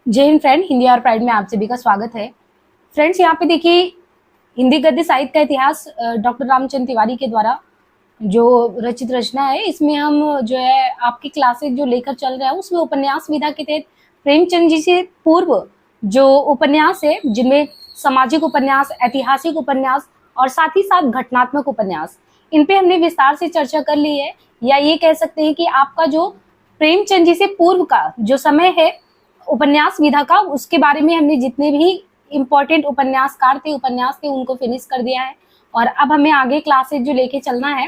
जय हिंद फ्रेंड, हिंदी और प्राइड में आप सभी का स्वागत है। फ्रेंड्स, यहाँ पे देखिए हिंदी गद्य साहित्य का इतिहास डॉक्टर रामचंद्र तिवारी के द्वारा जो रचित रचना है, इसमें हम जो है आपकी क्लासेस जो लेकर चल रहे हैं उसमें उपन्यास विधा के तहत प्रेमचंद जी से पूर्व जो उपन्यास है, जिनमें सामाजिक उपन्यास, ऐतिहासिक उपन्यास और साथ ही साथ घटनात्मक उपन्यास, इन पे हमने विस्तार से चर्चा कर ली है। या ये कह सकते हैं कि आपका जो प्रेमचंद जी से पूर्व का जो समय है उपन्यास विधा का, उसके बारे में हमने जितने भी इम्पोर्टेंट उपन्यासकार थे, उपन्यास थे, उनको फिनिश कर दिया है। और अब हमें आगे क्लासेज जो लेके चलना है,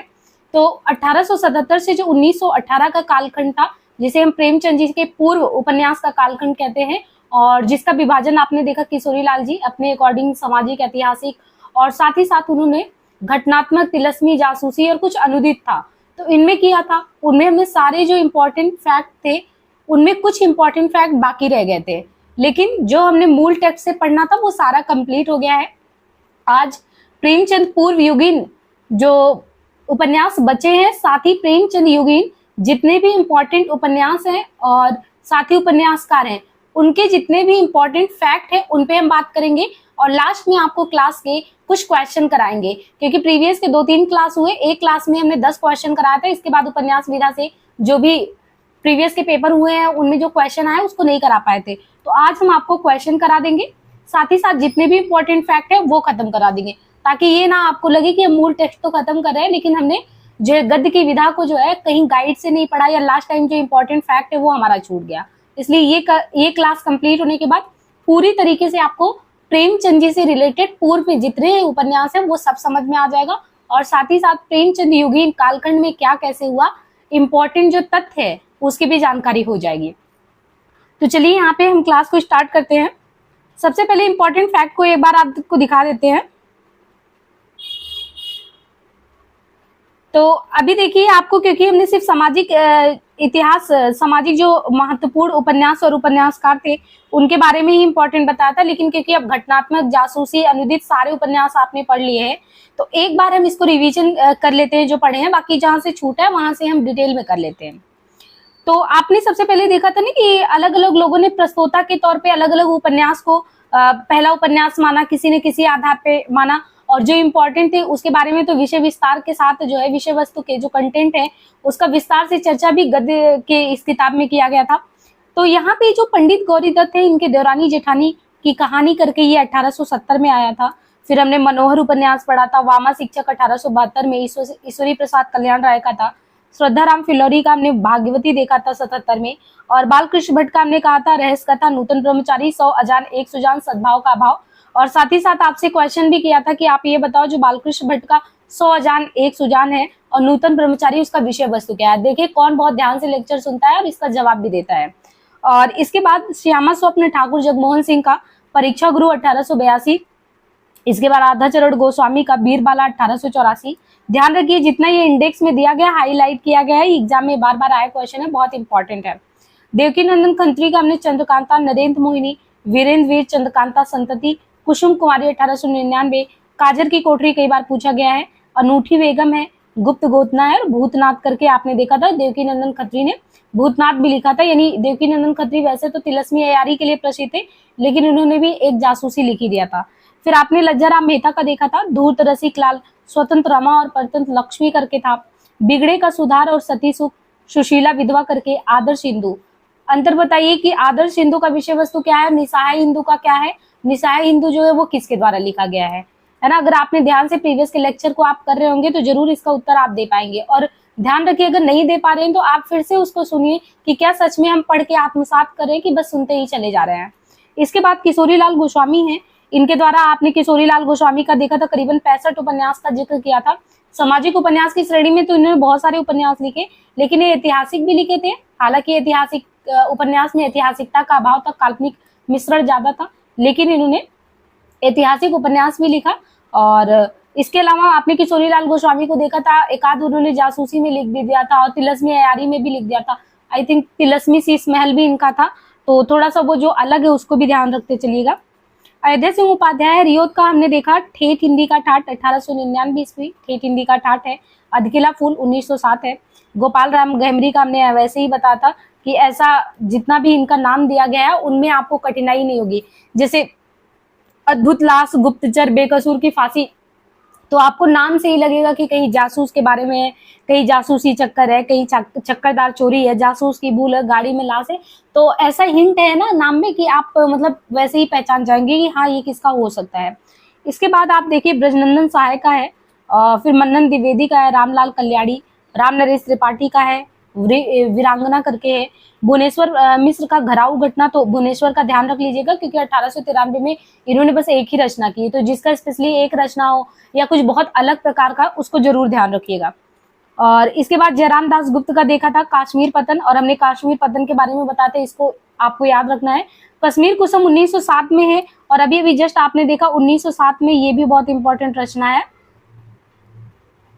तो 1877 से जो 1918 का कालखंड था, जिसे हम प्रेमचंद जी के पूर्व उपन्यास का कालखंड कहते हैं, और जिसका विभाजन आपने देखा किशोरी लाल जी अपने अकॉर्डिंग सामाजिक, ऐतिहासिक और साथ ही साथ उन्होंने घटनात्मक, तिलस्मी, जासूसी और कुछ अनुदित था, तो इनमें किया था। उनमें हमने सारे जो इम्पोर्टेंट फैक्ट थे, उनमें कुछ इंपॉर्टेंट फैक्ट बाकी रह गए थे, लेकिन जो हमने मूल टेक्स्ट से पढ़ना था वो सारा कंप्लीट हो गया है। आज प्रेमचंद पूर्व युगीन जो उपन्यास बचे हैं, साथ ही प्रेमचंद युगीन जितने भी इम्पोर्टेंट उपन्यास हैं और साथ ही उपन्यासकार हैं, उनके जितने भी इम्पोर्टेंट फैक्ट हैं उन पे हम बात करेंगे। और लास्ट में आपको क्लास के कुछ क्वेश्चन कराएंगे, क्योंकि प्रीवियस के 2-3 क्लास हुए, एक क्लास में हमने 10 क्वेश्चन कराया था, इसके बाद उपन्यास विधा से जो भी प्रीवियस के पेपर हुए हैं उनमें जो क्वेश्चन आए उसको नहीं करा पाए थे। तो आज हम आपको क्वेश्चन करा देंगे, साथ ही साथ जितने भी इंपॉर्टेंट फैक्ट है वो खत्म करा देंगे, ताकि ये ना आपको लगे कि हम मूल टेक्स्ट तो खत्म कर रहे हैं लेकिन हमने जो गद्य की विधा को जो है कहीं गाइड से नहीं पढ़ा, या लास्ट टाइम जो इंपॉर्टेंट फैक्ट है वो हमारा छूट गया। इसलिए ये क्लास कंप्लीट होने के बाद पूरी तरीके से आपको प्रेमचंद जी से रिलेटेड पूर्व में जितने उपन्यास है वो सब समझ में आ जाएगा, और साथ ही साथ प्रेमचंद युगीन कालखंड में क्या कैसे हुआ, इंपॉर्टेंट जो तथ्य है उसकी भी जानकारी हो जाएगी। तो चलिए यहाँ पे हम क्लास को स्टार्ट करते हैं। सबसे पहले इंपॉर्टेंट फैक्ट को एक बार आपको दिखा देते हैं। तो अभी देखिए आपको, क्योंकि हमने सिर्फ सामाजिक इतिहास, सामाजिक जो महत्वपूर्ण उपन्यास और उपन्यासकार थे उनके बारे में ही इंपॉर्टेंट बताया था, लेकिन क्योंकि अब घटनात्मक, जासूसी, अनुदित सारे उपन्यास आपने पढ़ लिए हैं, तो एक बार हम इसको रिवीजन कर लेते हैं जो पढ़े हैं, बाकी जहां से छूटा है वहां से हम डिटेल में कर लेते हैं। तो आपने सबसे पहले देखा था ना कि अलग अलग लोगों ने प्रस्तोता के तौर पे अलग अलग उपन्यास को पहला उपन्यास माना, किसी ने किसी आधार पे माना, और जो इम्पोर्टेंट थे उसके बारे में तो विषय विस्तार के साथ जो है विषय वस्तु के जो कंटेंट है उसका विस्तार से चर्चा भी गद्य के इस किताब में किया गया था। तो यहाँ पे जो पंडित गौरी दत्त है, इनके देवरानी जेठानी की कहानी करके ये 1870 में आया था। फिर हमने मनोहर उपन्यास पढ़ा था, वामा शिक्षक 1872 में ईश्वरी प्रसाद कल्याण राय का था। श्रद्धाराम फिल्लौरी का हमने भाग्यवती देखा था 77 में, और बालकृष्ण भट्ट का हमने कहा था रहस्य कथा, नूतन ब्रह्मचारी, 100 अजान, 1 सुजान, सद्भाव का अभाव। और साथ ही साथ आपसे क्वेश्चन भी किया था कि आप ये बताओ जो बालकृष्ण भट्ट का 100 अजान, 1 सुजान है और नूतन ब्रह्मचारी, उसका विषय वस्तु क्या है। देखिए कौन बहुत ध्यान से लेक्चर सुनता है और इसका जवाब भी देता है। और इसके बाद श्यामा स्वप्न ठाकुर जगमोहन सिंह का परीक्षा गुरु 1882। इसके बाद राधाचरण गोस्वामी का बीरबाला 1884। ध्यान रखिए जितना ये इंडेक्स में दिया गया, हाईलाइट किया गया है, एग्जाम में बार बार आया क्वेश्चन है, बहुत इंपॉर्टेंट है। देवकी नंदन खंत्री का हमने चंद्रकांता, नरेंद्र मोहिनी, वीरेंद्र वीर, चंद्रकांता संतति, कुसुम कुमारी 1899, काजर की कोठरी कई बार पूछा गया है, अनूठी बेगम है, गुप्त गोतना है, और भूतनाथ करके आपने देखा था देवकी नंदन खत्री ने भूतनाथ भी लिखा था। यानी देवकी नंदन खत्री वैसे तो तिलस्मी अयारी के लिए प्रसिद्ध थे, लेकिन उन्होंने भी एक जासूसी लिखी दिया था। फिर आपने लज्जाराम मेहता का देखा था, धूर्त रसिक लाल, स्वतंत्र रमा और परतंत्र लक्ष्मी करके था, बिगड़े का सुधार और सती सुख, सुशीला विधवा करके, आदर्श हिंदू। अंतर बताइए कि आदर्श हिंदू का विषय वस्तु क्या है, निसहाय हिंदू का क्या है, निसहाय हिंदू जो है वो किसके द्वारा लिखा गया है ना। अगर आपने ध्यान से प्रीवियस के लेक्चर को आप कर रहे होंगे तो जरूर इसका उत्तर आप दे पाएंगे। और ध्यान रखिए अगर नहीं दे पा रहे हैं तो आप फिर से उसको सुनिए कि क्या सच में हम पढ़ के आत्मसात कर रहे हैं कि बस सुनते ही चले जा रहे हैं। इसके बाद किशोरी लाल गोस्वामी है, इनके द्वारा आपने किशोरी लाल गोस्वामी का देखा था, करीबन 65 उपन्यास का जिक्र किया था। सामाजिक उपन्यास की श्रेणी में तो इन्होंने बहुत सारे उपन्यास लिखे, लेकिन ये ऐतिहासिक भी लिखे थे। हालांकि ऐतिहासिक उपन्यास में ऐतिहासिकता का अभाव था, काल्पनिक मिश्रण ज्यादा था, लेकिन इन्होंने ऐतिहासिक उपन्यास भी लिखा। और इसके अलावा आपने किशोरी लाल गोस्वामी को देखा था, एक आध उन्होंने जासूसी में लिख भी दिया था और तिलस्मी अयारी में भी लिख दिया था। आई थिंक तिलस्मी शीश महल भी इनका था, तो थोड़ा सा वो जो अलग है उसको भी ध्यान रखते चलिएगा। अयोध्या सिंह उपाध्याय रियोद का हमने देखा ठेठ हिंदी का ठाठ 1899 ईस्वी, ठेठ हिंदी का ठाठ है। अधकिला फूल 1907 है। गोपाल राम गहमरी का हमने वैसे ही बताया था कि ऐसा जितना भी इनका नाम दिया गया है उनमें आपको कठिनाई नहीं होगी, जैसे अद्भुत लाश, गुप्तचर, बेकसूर की फांसी, तो आपको नाम से ही लगेगा कि कहीं जासूस के बारे में है, कहीं जासूसी चक्कर है, कहीं चक्करदार चोरी है, जासूस की भूल है, गाड़ी में लाश है। तो ऐसा हिंट है ना नाम में कि आप मतलब वैसे ही पहचान जाएंगे कि हाँ ये किसका हो सकता है। इसके बाद आप देखिए ब्रजनंदन सहाय का है, फिर मन्नन द्विवेदी का है, रामलाल कल्याणी, राम नरेश त्रिपाठी का है, वीरांगना करके है, भुवनेश्वर मिश्र का घराऊ घटना। तो भुवनेश्वर का ध्यान रख लीजिएगा क्योंकि 1893 में इन्होंने बस एक ही रचना की, तो जिसका स्पेशली एक रचना हो या कुछ बहुत अलग प्रकार का, उसको जरूर ध्यान रखिएगा। और इसके बाद जयराम दास गुप्त का देखा था काश्मीर पतन, और हमने काश्मीर पतन के बारे में बताते, इसको आपको याद रखना है। कश्मीर कुसुम 1907 में है, और अभी अभी जस्ट आपने देखा 1907 में, ये भी बहुत इंपॉर्टेंट रचना है।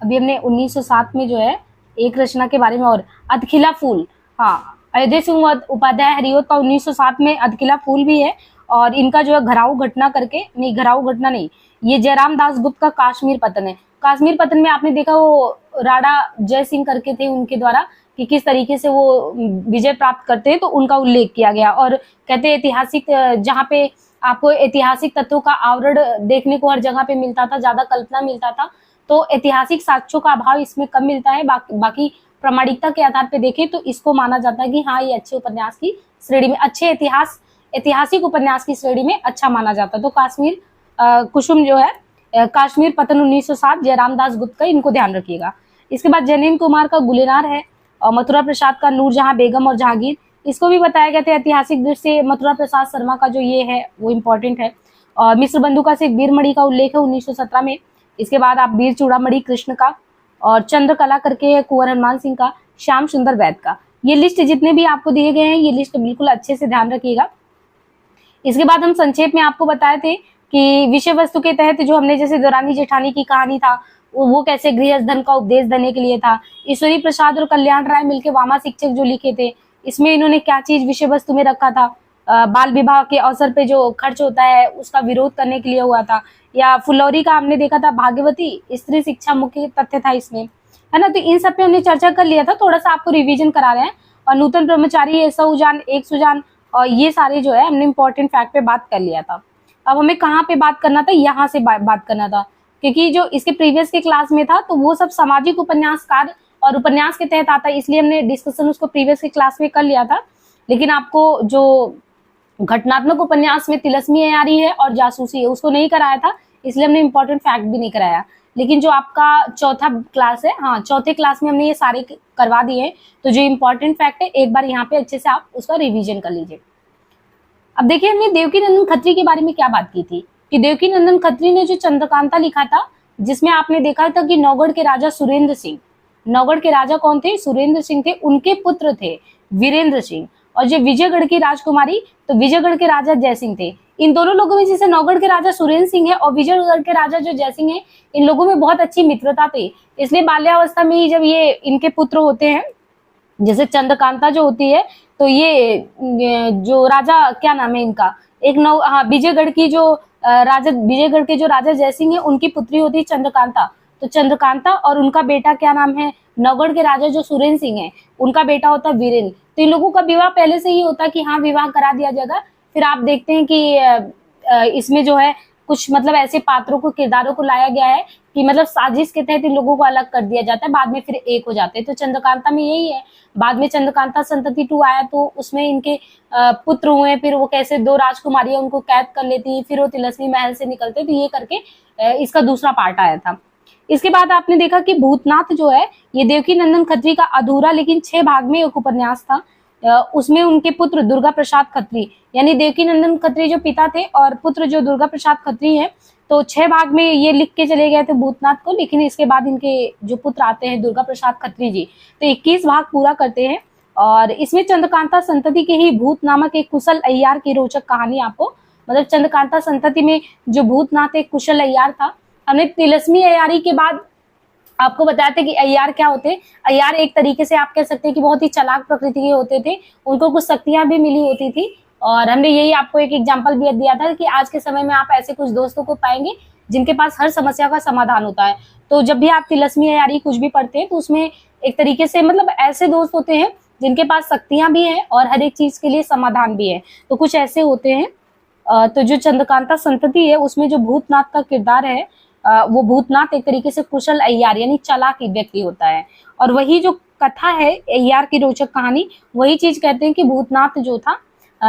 अभी हमने 1907 में जो है एक रचना के बारे में, और अधखिला फूल, हाँ अयोध्या सिंह उपाध्याय हरिओत का 1907 में अधखिला फूल भी है। और इनका जो है घराऊ घटना करके, नहीं घराऊ घटना नहीं, ये जयराम दास गुप्त का काश्मीर पतन है। काश्मीर पतन में आपने देखा वो राणा जय सिंह करके थे, उनके द्वारा कि किस तरीके से वो विजय प्राप्त करते हैं, तो उनका उल्लेख किया गया। और कहते हैं ऐतिहासिक, जहाँ पे आपको ऐतिहासिक तत्वों का आवरण देखने को हर जगह पे मिलता था, ज्यादा कल्पना मिलता था, तो ऐतिहासिक साक्ष्यों का अभाव इसमें कम मिलता है। बाकी प्रामाणिकता के आधार पे देखें तो इसको माना जाता है कि हाँ ये अच्छे उपन्यास की श्रेणी में, अच्छे ऐतिहासिक उपन्यास की श्रेणी में अच्छा माना जाता है। तो काश्मीर कुसुम जो है, काश्मीर पतन 1907 जयराम दास गुप्त का, इनको ध्यान रखिएगा। इसके बाद जैनेन्द्र कुमार का गुलेनार है, और मथुरा प्रसाद का नूरजहां बेगम और जहांगीर, इसको भी बताया गया था ऐतिहासिक दृष्टि से। मथुरा प्रसाद शर्मा का जो ये है वो इम्पोर्टेंट है। और मिश्र बंधु का सिर्फ वीरमणि का उल्लेख है 1917 में। इसके बाद आप वीर चूड़ामणि कृष्ण का, और चंद्रकला करके कुंवर हनुमान सिंह का, श्याम सुंदर वैद का। ये लिस्ट जितने भी आपको दिए गए हैं, ये लिस्ट बिल्कुल अच्छे से ध्यान रखिएगा। इसके बाद हम संक्षेप में आपको बताए थे कि विषय वस्तु के तहत जो हमने, जैसे दौरानी जेठानी की कहानी था, वो कैसे गृहस्थ धन का उपदेश देने के लिए था। ईश्वरी प्रसाद और कल्याण राय मिलकर वामा शिक्षक जो लिखे थे, इसमें इन्होंने क्या चीज विषय वस्तु में रखा था। बाल विवाह के अवसर पे जो खर्च होता है उसका विरोध करने के लिए हुआ था। या फुलौरी का हमने देखा था भाग्यवती स्त्री शिक्षा मुख्य तथ्य था इसमें, है ना। तो इन सब पे हमने चर्चा कर लिया था, थोड़ा सा आपको रिवीजन करा रहे हैं। और नूतन ब्रह्मचारी, ऐसा उजान, एक सुजान, और ये सारे जो है हमने इंपॉर्टेंट फैक्ट पे बात कर लिया था। अब हमें कहाँ पे बात करना था, यहाँ से बात करना था, क्योंकि जो इसके प्रीवियस के क्लास में था तो वो सब सामाजिक उपन्यासकार और उपन्यास के तहत आता है, इसलिए हमने डिस्कशन उसको प्रीवियस के क्लास में कर लिया था। लेकिन आपको जो घटनात्मक उपन्यास में तिलस्मी अय्यारी है और जासूसी है उसको नहीं कराया था, इसलिए हमने इंपॉर्टेंट फैक्ट भी नहीं कराया। लेकिन जो आपका चौथा क्लास है, हाँ चौथे क्लास में हमने ये सारे करवा दिए हैं। तो जो इंपॉर्टेंट फैक्ट है एक बार यहाँ पे अच्छे से आप उसका रिवीजन कर लीजिए। अब देखिए हमने देवकी नंदन खत्री के बारे में क्या बात की थी, कि देवकी नंदन खत्री ने जो चंद्रकांता लिखा था, जिसमें आपने देखा था कि नौगढ़ के राजा सुरेंद्र सिंह, नौगढ़ के राजा कौन थे, सुरेंद्र सिंह थे, उनके पुत्र थे वीरेंद्र सिंह। और जो विजयगढ़ की राजकुमारी, तो विजयगढ़ के राजा जयसिंह थे। इन दोनों लोगों में, जैसे नौगढ़ के राजा सुरेंद्र सिंह है और विजयगढ़ के राजा जो जयसिंह है, इन लोगों में बहुत अच्छी मित्रता थी। इसलिए बाल्यावस्था में ही जब ये इनके पुत्र होते हैं, जैसे चंद्रकांता जो होती है, तो ये जो राजा, क्या नाम है इनका, एक विजयगढ़ की जो राजा, विजयगढ़ के जो राजा जयसिंह है, उनकी पुत्री होती है चंद्रकांता। तो चंद्रकांता और उनका बेटा क्या नाम है, नौगढ़ के राजा जो सुरेंद्र सिंह है, उनका बेटा होता है वीरेंद्र। तो इन लोगों का विवाह पहले से ही होता है कि हाँ विवाह करा दिया जाएगा। फिर आप देखते हैं कि इसमें जो है कुछ मतलब ऐसे पात्रों को, किरदारों को लाया गया है कि मतलब साजिश के तहत इन लोगों को अलग कर दिया जाता है, बाद में फिर एक हो जाते हैं। तो चंद्रकांता में यही है। बाद में चंद्रकांता संतति 2 आया तो उसमें इनके पुत्र हुए, फिर वो कैसे 2 राजकुमारियां उनको कैद कर लेती, फिर वो तिलस्मी महल से निकलते, तो ये करके इसका दूसरा पार्ट आया था। इसके बाद आपने देखा कि भूतनाथ जो है, ये देवकी नंदन खत्री का अधूरा लेकिन 6 भाग में एक उपन्यास था। उसमें उनके पुत्र दुर्गा प्रसाद खत्री, यानी देवकी नंदन खत्री जो पिता थे और पुत्र जो दुर्गा प्रसाद खत्री हैं, तो 6 भाग में ये लिख के चले गए थे भूतनाथ को। लेकिन इसके बाद इनके जो पुत्र आते हैं दुर्गा प्रसाद खत्री जी, तो 21 भाग पूरा करते हैं। और इसमें चंद्रकांता संतति के ही भूत नामक एक कुशल अय्यार की रोचक कहानी आपको, मतलब चंद्रकांता संतति में जो भूतनाथ एक कुशल अय्यार था। हमने तिलस्मी अय्यारी के बाद आपको बताया था कि अय्यार क्या होते हैं। अय्यार एक तरीके से आप कह सकते हैं कि बहुत ही चालाक प्रकृति के होते थे, उनको कुछ शक्तियां भी मिली होती थी। और हमने यही आपको एक एग्जाम्पल भी दिया था कि आज के समय में आप ऐसे कुछ दोस्तों को पाएंगे जिनके पास हर समस्या का समाधान होता है। तो जब भी आप तिलस्मी अय्यारी कुछ भी पढ़ते हैं तो उसमें एक तरीके से मतलब ऐसे दोस्त होते हैं जिनके पास शक्तियां भी हैं और हर एक चीज के लिए समाधान भी है। तो कुछ ऐसे होते हैं। तो जो चंद्रकांता संतति है उसमें जो भूतनाथ का किरदार है, वो भूतनाथ एक तरीके से कुशल अय्यार यानी चालाक व्यक्ति होता है। और वही जो कथा है अय्यार की रोचक कहानी, वही चीज कहते हैं कि भूतनाथ जो था,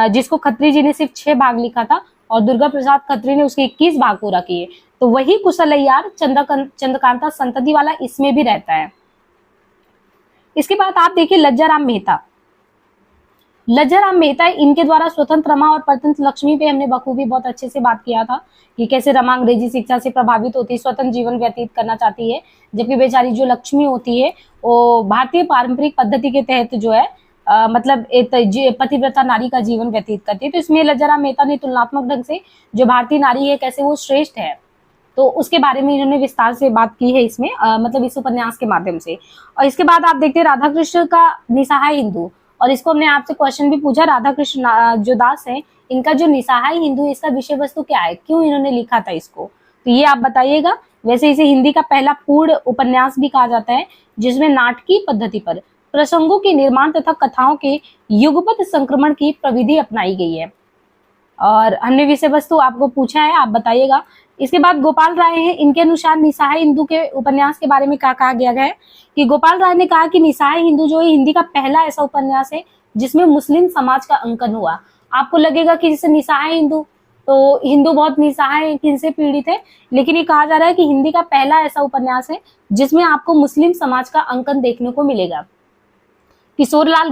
जिसको खत्री जी ने सिर्फ 6 भाग लिखा था और दुर्गा प्रसाद खत्री ने उसके 21 भाग पूरा किए, तो वही कुशल अय्यार चंद्रकांता संतति वाला इसमें भी रहता है। इसके बाद आप देखिए लज्जाराम मेहता। लज्जाराम मेहता, इनके द्वारा स्वतंत्र रमा और परतंत्र लक्ष्मी पे हमने बखूबी बहुत अच्छे से बात किया था कि कैसे रमा अंग्रेजी शिक्षा से प्रभावित होती है, स्वतंत्र जीवन व्यतीत करना चाहती है, जबकि बेचारी जो लक्ष्मी होती है वो भारतीय पारंपरिक पद्धति के तहत जो है मतलब एक पतिव्रता नारी का जीवन व्यतीत करती है। तो इसमें लज्जाराम मेहता ने तुलनात्मक ढंग से जो भारतीय नारी है कैसे वो श्रेष्ठ है, तो उसके बारे में इन्होंने विस्तार से बात की है इसमें, मतलब इस उपन्यास के माध्यम से। और इसके बाद आप देखते हैं राधा कृष्ण का निसहाय हिंदू, और इसको हमने आपसे क्वेश्चन भी पूछा, राधा कृष्ण जो दास है इनका जो निसहाय हिंदू इसका विषय वस्तु क्या है, क्यों इन्होंने लिखा था इसको, तो ये आप बताइएगा। वैसे इसे हिंदी का पहला पूर्ण उपन्यास भी कहा जाता है जिसमें नाटकीय पद्धति पर प्रसंगों के निर्माण तथा कथाओं के युगपत संक्रमण की प्रविधि अपनाई गई है। और हमने विषय वस्तु आपको पूछा है, आप बताइएगा। इसके बाद गोपाल राय हैं, इनके अनुसार निसहाय हिंदू के उपन्यास के बारे में क्या कहा गया है कि गोपाल राय ने कहा कि निसहाय हिंदू जो है हिंदी का पहला ऐसा उपन्यास है जिसमें मुस्लिम समाज का अंकन हुआ। आपको लगेगा कि जैसे निसहाय हिंदू, तो हिंदू बहुत निसहाय किनसे पीड़ित है, लेकिन ये कहा जा रहा है कि हिंदी का पहला ऐसा उपन्यास है जिसमें आपको मुस्लिम समाज का अंकन देखने को मिलेगा। किशोरलाल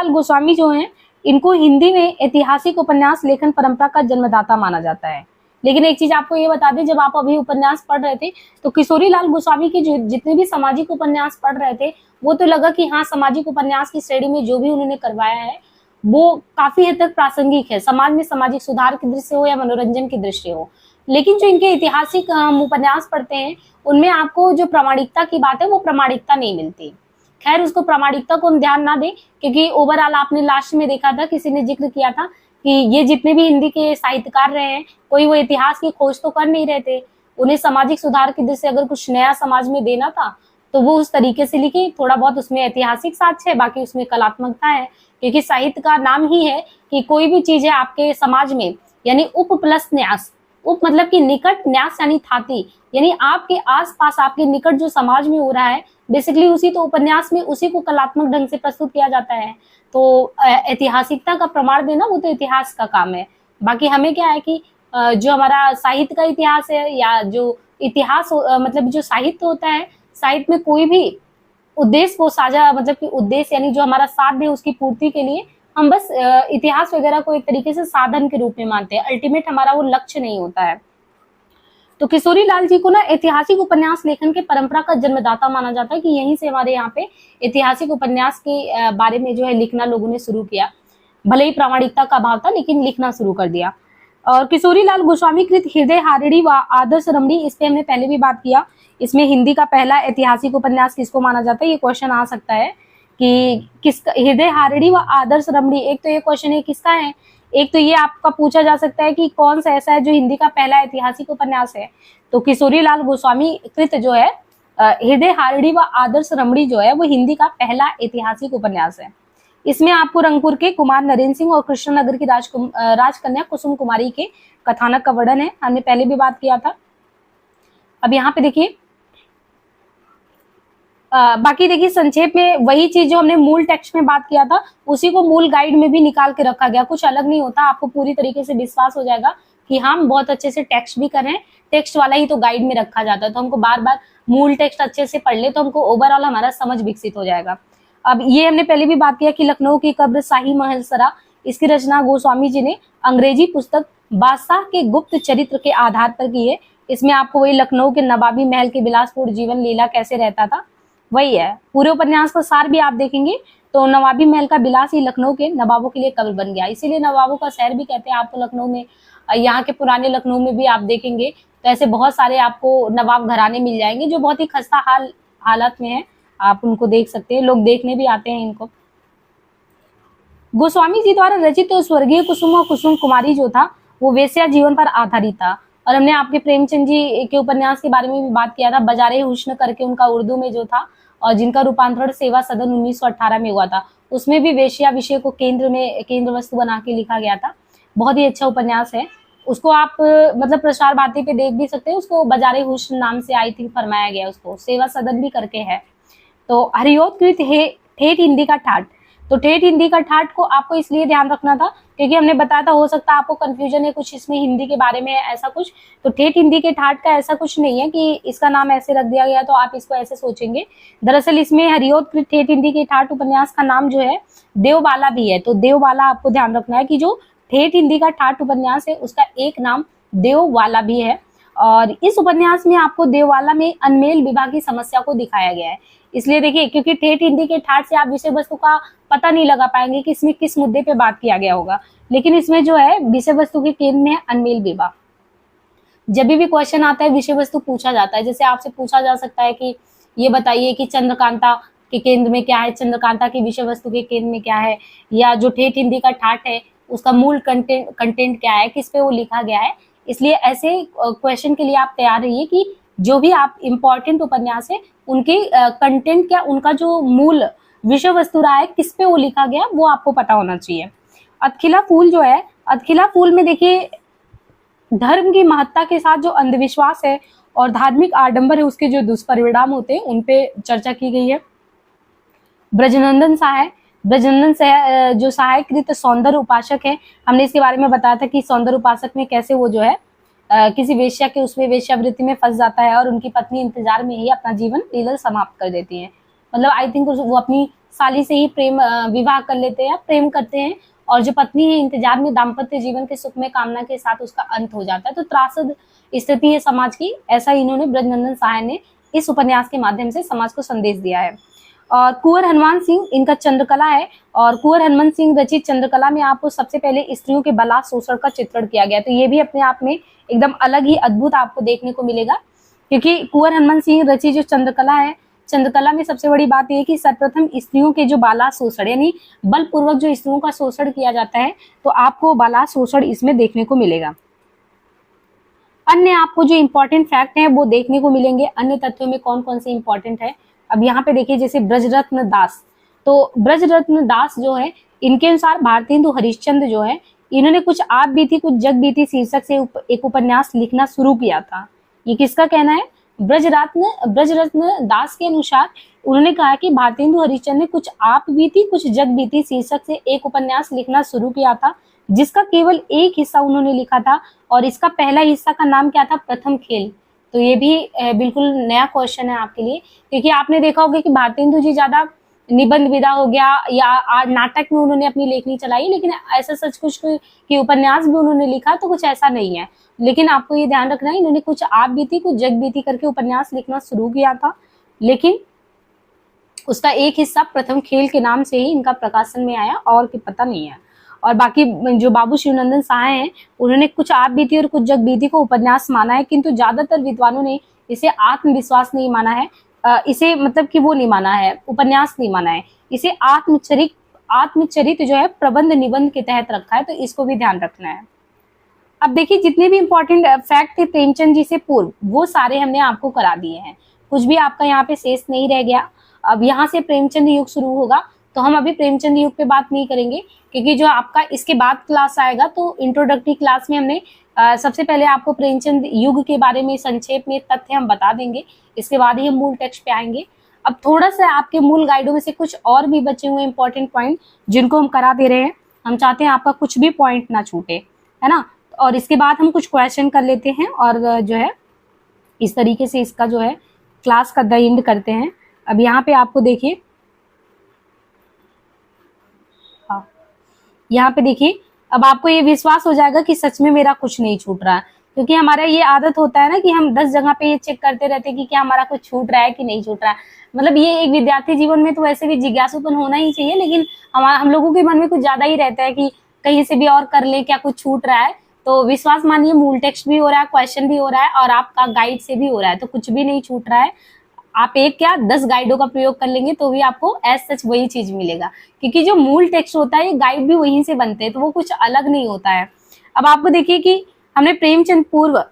गोस्वामी जो हैं इनको हिंदी में ऐतिहासिक उपन्यास लेखन परंपरा का जन्मदाता माना जाता है। लेकिन एक चीज आपको ये बता दें, जब आप अभी उपन्यास पढ़ रहे थे तो किशोरीलाल गोस्वामी के जो जितने भी सामाजिक उपन्यास पढ़ रहे थे वो तो लगा कि हाँ सामाजिक उपन्यास की श्रेणी में जो भी उन्होंने करवाया है वो काफी हद तक प्रासंगिक है, समाज में सामाजिक सुधार की दृष्टि हो या मनोरंजन की दृष्टि हो। लेकिन जो इनके ऐतिहासिक हम उपन्यास पढ़ते हैं उनमें आपको जो प्रामाणिकता की बात है वो प्रामाणिकता नहीं मिलती। खैर उसको प्रामाणिकता को हम ध्यान ना दें, क्योंकि ओवरऑल आपने लास्ट में देखा था, किसी ने जिक्र किया था कि ये जितने भी हिंदी के साहित्यकार रहे हैं कोई वो इतिहास की खोज तो कर नहीं रहे थे, उन्हें सामाजिक सुधार की दृष्टि से अगर कुछ नया समाज में देना था तो वो उस तरीके से लिखे। थोड़ा बहुत उसमें ऐतिहासिक साक्ष्य है, बाकी उसमें कलात्मकता है, क्योंकि साहित्य का नाम ही है कि कोई भी चीज है आपके समाज में, यानी उप प्लस न्यास, उप मतलब कि निकट, न्यास यानी थाती, यानी आपके आसपास आपके निकट जो समाज में हो रहा है बेसिकली उसी तो उपन्यास में उसी को कलात्मक ढंग से प्रस्तुत किया जाता है। तो ऐतिहासिकता का प्रमाण देना वो तो इतिहास का काम है। बाकी हमें क्या है कि जो हमारा साहित्य का इतिहास है या जो इतिहास मतलब जो साहित्य होता है, साहित्य में कोई भी उद्देश्य को साझा मतलब कि उद्देश्य यानी जो हमारा साध्य है उसकी पूर्ति के लिए हम बस इतिहास वगैरह को एक तरीके से साधन के रूप में मानते हैं, अल्टीमेट हमारा वो लक्ष्य नहीं होता है। तो किशोरीलाल जी को ना ऐतिहासिक उपन्यास लेखन के परंपरा का जन्मदाता माना जाता है कि यहीं से हमारे यहाँ पे ऐतिहासिक उपन्यास के बारे में जो है लिखना लोगों ने शुरू किया। भले ही प्रामाणिकता का अभाव था लेकिन लिखना शुरू कर दिया। और किशोरीलाल गोस्वामी कृत हृदय हारिणी व आदर्श रमणी, इस पे हमने पहले भी बात किया। इसमें हिंदी का पहला ऐतिहासिक उपन्यास किसको माना जाता है, ये क्वेश्चन आ सकता है कि किसका हृदय हारिणी व आदर्श रमणी। एक तो ये क्वेश्चन है किसका है, एक तो ये आपका पूछा जा सकता है कि कौन सा ऐसा है जो हिंदी का पहला ऐतिहासिक उपन्यास है। तो किशोरीलाल गोस्वामी कृत जो है हृदय हारिणी व आदर्श रमणी जो है वो हिंदी का पहला ऐतिहासिक उपन्यास है। इसमें आपको रंगपुर के कुमार नरेंद्र सिंह और कृष्णनगर की राजकन्या कुसुम कुमारी के कथानक का वर्णन है, हमने पहले भी बात किया था। अब यहाँ पे देखिए बाकी देखिए संक्षेप में वही चीज जो हमने मूल टेक्स्ट में बात किया था उसी को मूल गाइड में भी निकाल के रखा गया, कुछ अलग नहीं होता। आपको पूरी तरीके से विश्वास हो जाएगा कि हम बहुत अच्छे से टेक्स्ट भी कर रहे हैं, टेक्स्ट वाला ही तो गाइड में रखा जाता है, तो हमको बार बार मूल टेक्स्ट अच्छे से पढ़ ले तो हमको ओवरऑल हमारा समझ विकसित हो जाएगा। अब ये हमने पहले भी बात किया कि लखनऊ की कब्र शाही महल सरा, इसकी रचना गोस्वामी जी ने अंग्रेजी पुस्तक बादशाह के गुप्त चरित्र के आधार पर की है। इसमें आपको वही लखनऊ के नवाबी महल के विलासपूर्ण जीवन लीला कैसे रहता था वही है। पूरे उपन्यास का सार भी आप देखेंगे तो नवाबी महल का विलास ही लखनऊ के नवाबों के लिए कब्र बन गया, इसीलिए नवाबों का शहर भी कहते हैं। आपको लखनऊ में, यहाँ के पुराने लखनऊ में भी आप देखेंगे तो ऐसे बहुत सारे आपको नवाब घराने मिल जाएंगे जो बहुत ही खस्ता हालत में है, आप उनको देख सकते हैं, लोग देखने भी आते हैं इनको। गोस्वामी जी द्वारा रचित तो स्वर्गीय कुसुम और कुसुम कुमारी जो था वो वेश्या जीवन पर आधारित था। और हमने आपके प्रेमचंद जी के उपन्यास के बारे में भी बात किया था, बजारे हुस्न करके उनका उर्दू में जो था, और जिनका रूपांतरण सेवा सदन 1918 में हुआ था, उसमें भी वेश्या विषय को केंद्र वस्तु बना के लिखा गया था। बहुत ही अच्छा उपन्यास है, उसको आप मतलब प्रसार भारती पे देख भी सकते हैं। उसको बजारे हुस्न नाम से आई थिंक फरमाया गया, उसको सेवा सदन भी करके है। तो हरियोत्कृत है ठेठ हिंदी का ठाठ। तो ठेठ हिंदी का ठाठ को आपको इसलिए ध्यान रखना था क्योंकि हमने बताया था हो सकता है आपको कंफ्यूजन है कुछ इसमें हिंदी के बारे में ऐसा कुछ। तो ठेठ हिंदी के ठाठ का ऐसा कुछ नहीं है कि इसका नाम ऐसे रख दिया गया तो आप इसको ऐसे सोचेंगे। दरअसल इसमें हरियोत्कृत ठेठ हिंदी के ठाठ उपन्यास का नाम जो है देवबाला भी है। तो देवबाला आपको ध्यान रखना है कि जो ठेठ हिंदी का ठाठ उपन्यास है उसका एक नाम देववाला भी है। और इस उपन्यास में आपको देववाला में अनमेल विवाह की समस्या को दिखाया गया है। इसलिए देखिए क्योंकि ठेठ हिंदी के ठाठ से आप विषय वस्तु का पता नहीं लगा पाएंगे कि इसमें किस मुद्दे पे बात किया गया होगा, लेकिन इसमें जो है विषय वस्तु के केंद्र में है अनमेल विवाह। जब भी क्वेश्चन आता है विषय वस्तु पूछा जाता है, जैसे आपसे पूछा जा सकता है कि ये बताइए कि चंद्रकांता के केंद्र में क्या है, चंद्रकांता की विषय वस्तु के केंद्र में क्या है, या जो ठेठ हिंदी का ठाठ है उसका मूल कंटेंट क्या है, किस पे वो लिखा गया है। इसलिए ऐसे क्वेश्चन के लिए आप तैयार रहिए कि जो भी आप इम्पोर्टेंट उपन्यास है उनके कंटेंट क्या, उनका जो मूल विषय वस्तु रहा है, किस पे वो लिखा गया, वो आपको पता होना चाहिए। अतखिला फूल जो है, अतखिला फूल में देखिए धर्म की महत्ता के साथ जो अंधविश्वास है और धार्मिक आडंबर है उसके जो दुष्परिणाम होते हैं उन पे चर्चा की गई है। ब्रजनंदन सहाय, ब्रजनंदन जो सहायकृत सौंदर्य उपासक है, हमने इसके बारे में बताया था कि सौंदर्य उपासक में कैसे वो जो है किसी वेश्या के उसमें वेश्यावृत्ति में फंस जाता है और उनकी पत्नी इंतजार में ही अपना जीवन लीला समाप्त कर देती है। मतलब आई थिंक वो अपनी साली से ही प्रेम विवाह कर लेते हैं, प्रेम करते हैं, और जो पत्नी है इंतजार में दाम्पत्य जीवन के सुख में कामना के साथ उसका अंत हो जाता है। तो त्रासद स्थिति है समाज की, ऐसा इन्होंने ब्रजनंदन सहाय ने इस उपन्यास के माध्यम से समाज को संदेश दिया है। और कुंवर हनुमान सिंह इनका चंद्रकला है, और कुंवर हनुमान सिंह रचित चंद्रकला में आपको सबसे पहले स्त्रियों के बलात् शोषण का चित्रण किया गया। तो ये भी अपने आप में एकदम अलग ही अद्भुत आपको देखने को मिलेगा, क्योंकि कुंवर हनुमान सिंह रचित जो चंद्रकला है, चंद्रकला में सबसे बड़ी बात यह कि सर्वप्रथम स्त्रियों के जो बलात् शोषण यानी बलपूर्वक जो स्त्रियों का शोषण किया जाता है, तो आपको बलात् शोषण इसमें देखने को मिलेगा। अन्य आपको जो इम्पोर्टेंट फैक्ट है वो देखने को मिलेंगे। अन्य तथ्यों में कौन कौन से इम्पोर्टेंट है, अब यहाँ पे देखिए जैसे ब्रजरत्न दास। तो ब्रजरत्न दास जो है, इनके अनुसार भारतेंदु हरिश्चंद्र जो है, इन्होंने कुछ आप बीती कुछ जग बीती शीर्षक से एक उपन्यास लिखना शुरू किया था। ये किसका कहना है? ब्रजरत्न दास के अनुसार उन्होंने कहा कि भारतेंदु हरिश्चंद्र ने कुछ आप बीती कुछ जग बीती शीर्षक से एक उपन्यास लिखना शुरू किया था, जिसका केवल एक हिस्सा उन्होंने लिखा था, और इसका पहला हिस्सा का नाम क्या था? प्रथम खेल। तो ये भी बिल्कुल नया क्वेश्चन है आपके लिए, क्योंकि आपने देखा होगा कि भारतेंदु जी ज्यादा निबंध विधा हो गया या नाटक में उन्होंने अपनी लेखनी चलाई, लेकिन ऐसा सच कुछ कि उपन्यास भी उन्होंने लिखा तो कुछ ऐसा नहीं है। लेकिन आपको ये ध्यान रखना है, इन्होंने कुछ आप बीती कुछ जग बीती करके उपन्यास लिखना शुरू किया था, लेकिन उसका एक हिस्सा प्रथम खेल के नाम से ही इनका प्रकाशन में आया, और पता नहीं है। और बाकी जो बाबू शिवनंदन सहाय हैं, उन्होंने कुछ आप बीती और कुछ जग बीती को उपन्यास माना है, किंतु ज्यादातर विद्वानों ने इसे आत्मविश्वास नहीं माना है, इसे मतलब कि वो नहीं माना है, उपन्यास नहीं माना है, इसे आत्मचरित जो है प्रबंध निबंध के तहत रखा है। तो इसको भी ध्यान रखना है। अब देखिए जितने भी इंपॉर्टेंट फैक्ट थे प्रेमचंद जी से पूर्व, वो सारे हमने आपको करा दिए हैं, कुछ भी आपका यहाँ पे शेष नहीं रह गया। अब यहाँ से प्रेमचंद युग शुरू होगा, तो हम अभी प्रेमचंद युग पे बात नहीं करेंगे, क्योंकि जो आपका इसके बाद क्लास आएगा तो इंट्रोडक्टरी क्लास में हमने सबसे पहले आपको प्रेमचंद युग के बारे में संक्षेप में तथ्य हम बता देंगे, इसके बाद ही हम मूल टेक्स्ट पे आएंगे। अब थोड़ा सा आपके मूल गाइडों में से कुछ और भी बचे हुए इंपॉर्टेंट पॉइंट जिनको हम करा दे रहे हैं, हम चाहते हैं आपका कुछ भी पॉइंट ना छूटे, है ना। और इसके बाद हम कुछ क्वेश्चन कर लेते हैं, और जो है इस तरीके से इसका जो है क्लास का द एंड करते हैं। अब यहाँ पे आपको देखिए, यहाँ पे देखिए, अब आपको ये विश्वास हो जाएगा कि सच में मेरा कुछ नहीं छूट रहा है, क्योंकि हमारा ये आदत होता है ना कि हम 10 जगह पे ये चेक करते रहते हैं कि क्या हमारा कुछ छूट रहा है कि नहीं छूट रहा है। मतलब ये एक विद्यार्थी जीवन में तो वैसे भी जिज्ञासूपन होना ही चाहिए, लेकिन हम लोगों के मन में कुछ ज्यादा ही रहता है कि कहीं से भी और कर ले, क्या कुछ छूट रहा है। तो विश्वास मानिए, मूल टेक्स्ट भी हो रहा है, क्वेश्चन भी हो रहा है, और आपका गाइड से भी हो रहा है, तो कुछ भी नहीं छूट रहा है। आप एक क्या 10 गाइडों का प्रयोग कर लेंगे तो भी आपको एज सच वही चीज मिलेगा, क्योंकि जो मूल टेक्स्ट होता है ये गाइड भी वहीं से बनते हैं, तो वो कुछ अलग नहीं होता है। अब आपको देखिए कि हमने प्रेमचंद पूर्व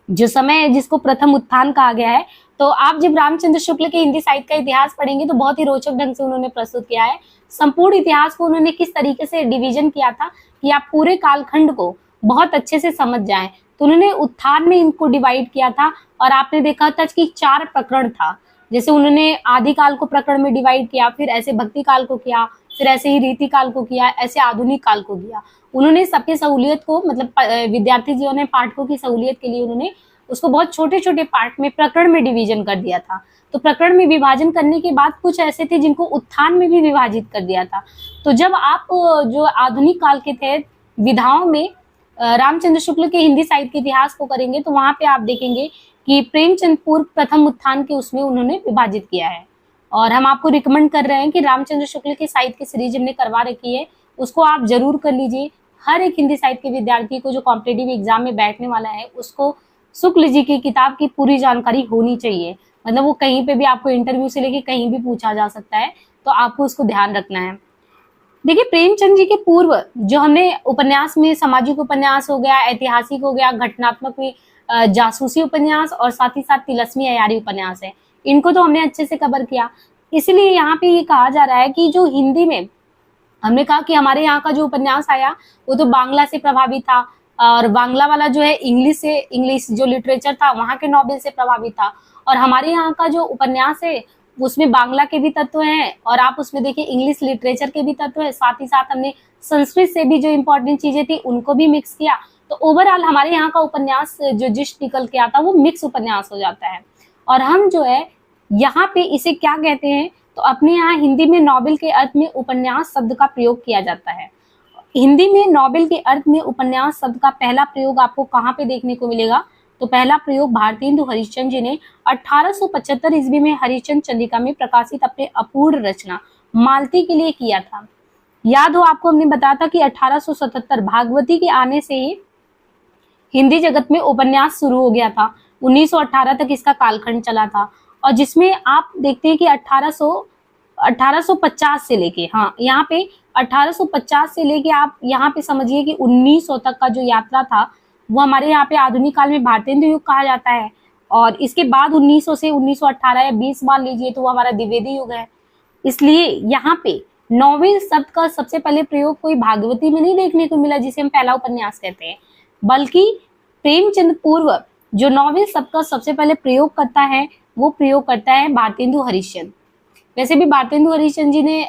जो समय है जिसको प्रथम उत्थान कहा गया है, तो आप जब रामचंद्र शुक्ल के हिंदी साहित्य का इतिहास पढ़ेंगे तो बहुत ही रोचक ढंग से उन्होंने प्रस्तुत किया है। संपूर्ण इतिहास को उन्होंने किस तरीके से डिवीजन किया था कि आप पूरे कालखंड को बहुत अच्छे से समझ जाएं, तो उन्होंने उत्थान में इनको डिवाइड किया था। और आपने देखा था कि 4 प्रकरण था, जैसे उन्होंने आदि काल को प्रकरण में डिवाइड किया, फिर ऐसे भक्ति काल को किया, फिर ऐसे ही रीति काल को किया, ऐसे आधुनिक काल को किया। उन्होंने सबके सहूलियत को, मतलब विद्यार्थी जीवन में पाठकों की सहूलियत के लिए उन्होंने उसको बहुत छोटे छोटे पार्ट में, प्रकरण में डिवीजन कर दिया था। तो प्रकरण में विभाजन करने के बाद कुछ ऐसे थे जिनको उत्थान में भी विभाजित कर दिया था। तो जब आप जो आधुनिक काल के थे विधाओं में रामचंद्र शुक्ल के हिंदी साहित्य के इतिहास को करेंगे, तो वहां पे आप देखेंगे कि प्रेमचंद पूर्व प्रथम उत्थान के उसमें उन्होंने विभाजित किया है। और हम आपको रिकमेंड कर रहे हैं कि रामचंद्र शुक्ल के साहित्य की सीरीज हमने करवा रखी है, उसको आप जरूर कर लीजिए। हर एक हिंदी साहित्य के विद्यार्थी को जो कॉम्पिटेटिव एग्जाम में बैठने वाला है उसको शुक्ल जी की किताब की पूरी जानकारी होनी चाहिए। मतलब वो कहीं पे भी आपको इंटरव्यू से लेके कहीं भी पूछा जा सकता है, तो आपको उसको ध्यान रखना है। देखिए प्रेमचंद जी के पूर्व जो हमने उपन्यास में सामाजिक उपन्यास हो गया, ऐतिहासिक हो गया, घटनात्मक में जासूसी उपन्यास और साथ ही साथ तिलस्मी अयारी उपन्यास है, इनको तो हमने अच्छे से कवर किया। इसलिए यहाँ पे ये कहा जा रहा है कि जो हिंदी में हमने कहा कि हमारे यहाँ का जो उपन्यास आया वो तो बांग्ला से प्रभावित था, और बांग्ला वाला जो है इंग्लिश से, इंग्लिश जो लिटरेचर था वहाँ के नॉवेल से प्रभावित था। और हमारे यहाँ का जो उपन्यास है उसमें बांग्ला के भी तत्व हैं, और आप उसमें देखिए इंग्लिश लिटरेचर के भी तत्व है, साथ ही साथ हमने संस्कृत से भी जो इम्पोर्टेंट चीजें थी उनको भी मिक्स किया। तो ओवरऑल हमारे यहाँ का उपन्यास जो जिस निकल के आता वो मिक्स उपन्यास हो जाता है। और हम जो है यहाँ पे इसे क्या कहते हैं, तो अपने यहाँ हिंदी में नॉवेल के अर्थ में उपन्यास शब्द का प्रयोग किया जाता है। हिंदी में नॉवेल के अर्थ में उपन्यास शब्द का पहला प्रयोग आपको कहाँ पे देखने को मिलेगा, तो पहला प्रयोग भारतेंदु हरिश्चंद्र जी ने 1875 ईस्वी में हरिश्चंद्र चंद्रिका में प्रकाशित अपने अपूर्ण रचना मालती के लिए किया था। याद हो आपको, हमने बताया था कि 1877 भागवती के आने से ही हिंदी जगत में उपन्यास शुरू हो गया था। 1918 तक इसका कालखंड चला था, और जिसमें आप देखते हैं कि 1850 से लेके, हाँ यहाँ पे 1850 से लेके आप यहाँ पे समझिए कि 1900 तक का जो यात्रा था वो हमारे यहाँ पे आधुनिक काल में भारतेंदु युग कहा जाता है। और इसके बाद 1900 से 1918 या 20 मान लीजिए तो वो हमारा द्विवेदी युग है। इसलिए यहाँ पे नॉवेल शब्द का सबसे पहले प्रयोग कोई भागवती में नहीं देखने को मिला जिसे हम पहला उपन्यास कहते हैं, बल्कि प्रेमचंद पूर्व जो नॉवेल शब्द का सबसे पहले प्रयोग करता है वो प्रयोग करता है भारतेंदु हरिश्चंद्र। वैसे भी भारतेंदु हरिश्चंद्र जी ने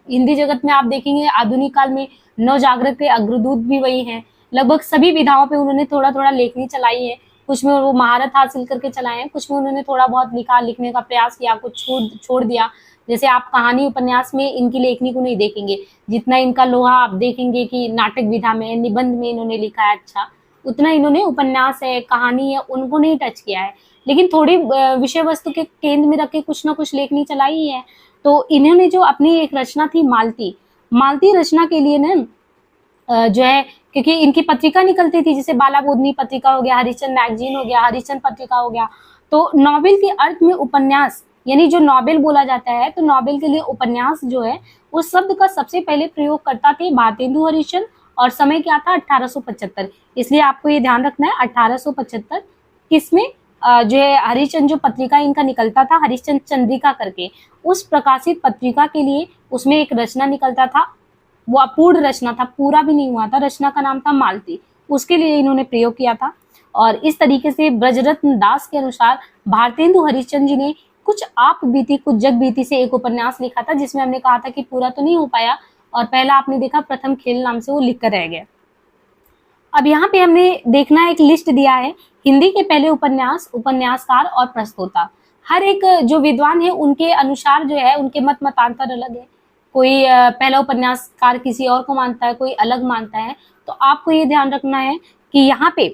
हिंदी जगत में आप देखेंगे आधुनिक काल में नवजागृत के अग्रदूत भी वही हैं। लगभग सभी विधाओं पे उन्होंने थोड़ा थोड़ा लेखनी चलाई है, कुछ में वो महारत हासिल करके चलाए हैं, कुछ में उन्होंने थोड़ा बहुत लिखा, लिखने का प्रयास किया, कुछ छोड़ दिया। जैसे आप कहानी उपन्यास में इनकी लेखनी को नहीं देखेंगे, जितना इनका लोहा आप देखेंगे कि नाटक विधा में, निबंध में इन्होंने लिखा है, अच्छा उतना इन्होंने उपन्यास है, कहानी है, उनको नहीं टच किया है। लेकिन थोड़ी विषय वस्तु के केंद्र में रख के कुछ ना कुछ लेखनी चलाई है। तो इन्होंने जो अपनी एक रचना थी मालती रचना के लिए ना जो है, क्योंकि इनकी पत्रिका निकलती थी, जैसे बाला बोधनी पत्रिका हो गया, हरिश्चंद्र मैगजीन हो गया, हरिश्चंद्र पत्रिका हो गया। तो नॉवेल के अर्थ में उपन्यास, यानी जो नॉवेल बोला जाता है, तो नॉवेल के लिए उपन्यास जो है उस शब्द का सबसे पहले प्रयोग करता थे भारतेंदु हरिश्चंद्र, और समय क्या था 1875। इसलिए आपको ये ध्यान रखना है 1875 किसमें जो है हरिश्चंद्र जो पत्रिका इनका निकलता था हरिश्चंद्र चंद्रिका करके, उस प्रकाशित पत्रिका के लिए उसमें एक रचना निकलता था, वो अपूर्ण रचना था, पूरा भी नहीं हुआ था, रचना का नाम था मालती, उसके लिए इन्होंने प्रयोग किया था। और इस तरीके से ब्रजरत्न दास के अनुसार भारतेंदु हरिश्चंद्र जी ने कुछ आप बीती कुछ जग बीती से एक उपन्यास लिखा था, जिसमें हमने कहा था कि पूरा तो नहीं हो पाया, और पहला आपने देखा प्रथम खेल नाम से वो लिख कर रह गया। अब यहाँ पे हमने देखना एक लिस्ट दिया है हिंदी के पहले उपन्यास, उपन्यासकार और प्रस्तोता। हर एक जो विद्वान है उनके अनुसार जो है उनके मतांतर अलग है। कोई पहला उपन्यासकार किसी और को मानता है, कोई अलग मानता है। तो आपको ये ध्यान रखना है कि यहाँ पे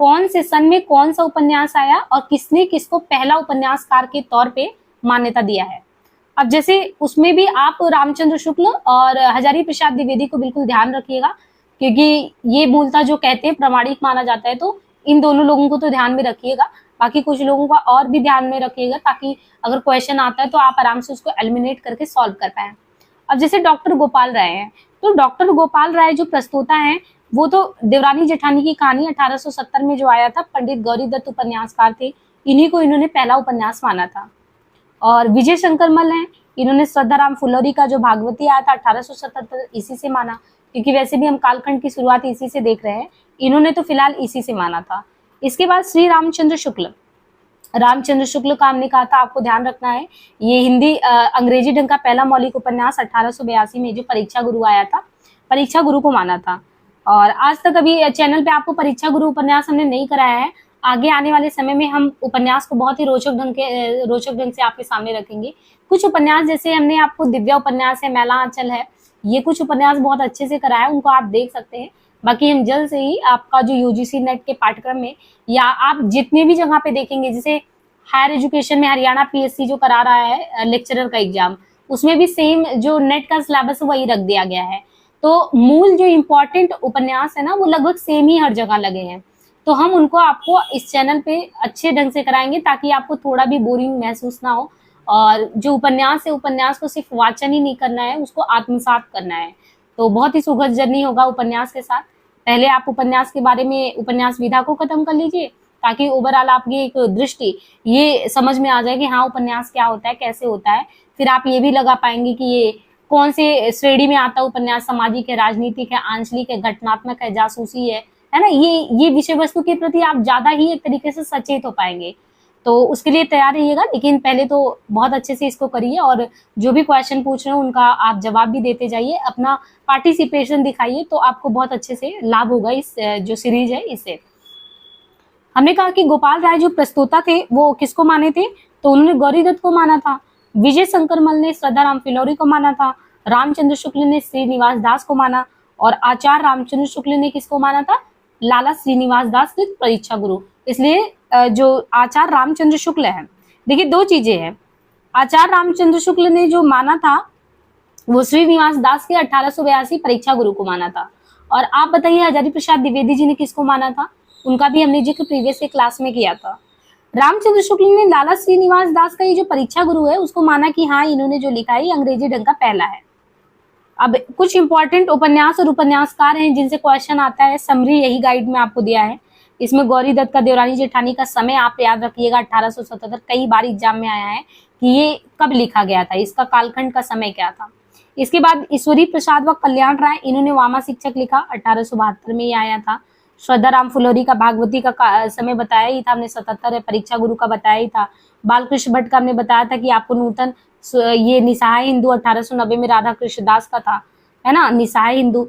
कौन से सन में कौन सा उपन्यास आया और किसने किसको पहला उपन्यासकार के तौर पे मान्यता दिया है। अब जैसे उसमें भी आप रामचंद्र शुक्ल और हजारी प्रसाद द्विवेदी को बिल्कुल ध्यान रखिएगा, क्योंकि ये मूलतः जो कहते हैं प्रामाणिक माना जाता है, तो इन दोनों लोगों को तो ध्यान में रखिएगा। बाकी कुछ लोगों का और भी ध्यान में रखिएगा, ताकि अगर क्वेश्चन आता है तो आप आराम से उसको एलिमिनेट करके सॉल्व कर पाए। अब जैसे डॉक्टर गोपाल राय हैं, तो डॉक्टर गोपाल राय जो प्रस्तोता हैं, वो तो देवरानी जेठानी की कहानी 1870 में जो आया था, पंडित गौरी दत्त उपन्यासकार थे, इन्हीं को इन्होंने पहला उपन्यास माना था। और विजय शंकर मल हैं, इन्होंने श्रद्धाराम फुलोरी का जो भागवती आया था 1877 इसी से माना, क्योंकि वैसे भी हम कालखंड की शुरुआत इसी से देख रहे हैं, इन्होंने तो फिलहाल इसी से माना था। इसके बाद श्री रामचंद्र शुक्ल, रामचंद्र शुक्ल का हमने कहा था आपको ध्यान रखना है, ये हिंदी अंग्रेजी ढंग का पहला मौलिक उपन्यास 1882 में जो परीक्षा गुरु आया था, परीक्षा गुरु को माना था। और आज तक अभी चैनल पे आपको परीक्षा गुरु उपन्यास हमने नहीं कराया है, आगे आने वाले समय में हम उपन्यास को बहुत ही रोचक ढंग से आपके सामने रखेंगे। कुछ उपन्यास जैसे हमने आपको दिव्या उपन्यास है, मैला आंचल है, ये कुछ उपन्यास बहुत अच्छे से कराया, उनको आप देख सकते हैं। बाकी हम जल्द से ही आपका जो यूजीसी नेट के पाठ्यक्रम में, या आप जितने भी जगह पे देखेंगे, जैसे हायर एजुकेशन में हरियाणा पीएससी जो करा रहा है लेक्चरर का एग्जाम, उसमें भी सेम जो नेट का सिलेबस वही रख दिया गया है। तो मूल जो इम्पोर्टेंट उपन्यास है ना, वो लगभग सेम ही हर जगह लगे हैं, तो हम उनको आपको इस चैनल पे अच्छे ढंग से कराएंगे, ताकि आपको थोड़ा भी बोरिंग महसूस ना हो। और जो उपन्यास है, उपन्यास को सिर्फ वाचन ही नहीं करना है, उसको आत्मसात करना है। तो बहुत ही सुखद जर्नी होगा उपन्यास के साथ। पहले आप उपन्यास के बारे में, उपन्यास विधा को खत्म कर लीजिए, ताकि ओवरऑल आपकी एक दृष्टि ये समझ में आ जाए कि हाँ उपन्यास क्या होता है, कैसे होता है। फिर आप ये भी लगा पाएंगे कि ये कौन से श्रेणी में आता है उपन्यास, सामाजिक है, राजनीतिक है, आंचलिक है, घटनात्मक है, जासूसी है ना। ये विषय वस्तु के प्रति आप ज्यादा ही एक तरीके से सचेत हो पाएंगे, तो उसके लिए तैयार रहिएगा। लेकिन पहले तो बहुत अच्छे से इसको करिए, और जो भी क्वेश्चन पूछ रहे हैं उनका आप जवाब भी देते जाइए, अपना पार्टिसिपेशन दिखाइए, तो आपको बहुत अच्छे से लाभ होगा इस जो सीरीज है इससे। हमने कहा कि गोपाल राय जो प्रस्तोता थे वो किसको माने थे, तो उन्होंने गौरी दत्त को माना था, विजय शंकर मल ने श्रद्धाराम फिलोरी को माना था, रामचंद्र शुक्ल ने श्रीनिवास दास को माना, और आचार्य रामचंद्र शुक्ल ने किसको माना था, लाला श्रीनिवास दास के परीक्षा गुरु। इसलिए जो आचार्य रामचंद्र शुक्ल है, देखिए दो चीजें हैं, आचार्य रामचंद्र शुक्ल ने जो माना था वो श्रीनिवास दास के 1882 परीक्षा गुरु को माना था। और आप बताइए हजारी प्रसाद द्विवेदी जी ने किसको माना था, उनका भी हमने जिक्र प्रीवियस क्लास में किया था। रामचंद्र शुक्ल ने लाला श्रीनिवास दास का ये जो परीक्षा गुरु है उसको माना कि हाँ इन्होंने जो लिखा है अंग्रेजी ढंग का पहला है। अब कुछ इंपॉर्टेंट उपन्यास और उपन्यासकार हैं जिनसे क्वेश्चन आता है, समरी यही गाइड में आपको दिया है। इसमें गौरी दत्त का देवरानी जेठानी का समय आप याद रखिएगा 1877, कई बार एग्जाम में आया है कि ये कब लिखा गया था, इसका कालखंड का समय क्या था। इसके बाद ईश्वरी प्रसाद व कल्याण राय, इन्होंने वामा शिक्षक लिखा, 1872 में ये आया था। श्रद्धाराम फुलोरी का भागवती का समय बताया ही था हमने, 77 परीक्षा गुरु का बताया ही था। बालकृष्ण भट्ट का हमने बताया था कि आपको नूतन ये निसहाय हिंदू 1890 में राधा कृष्ण दास का था, है ना, निसहाय हिंदू।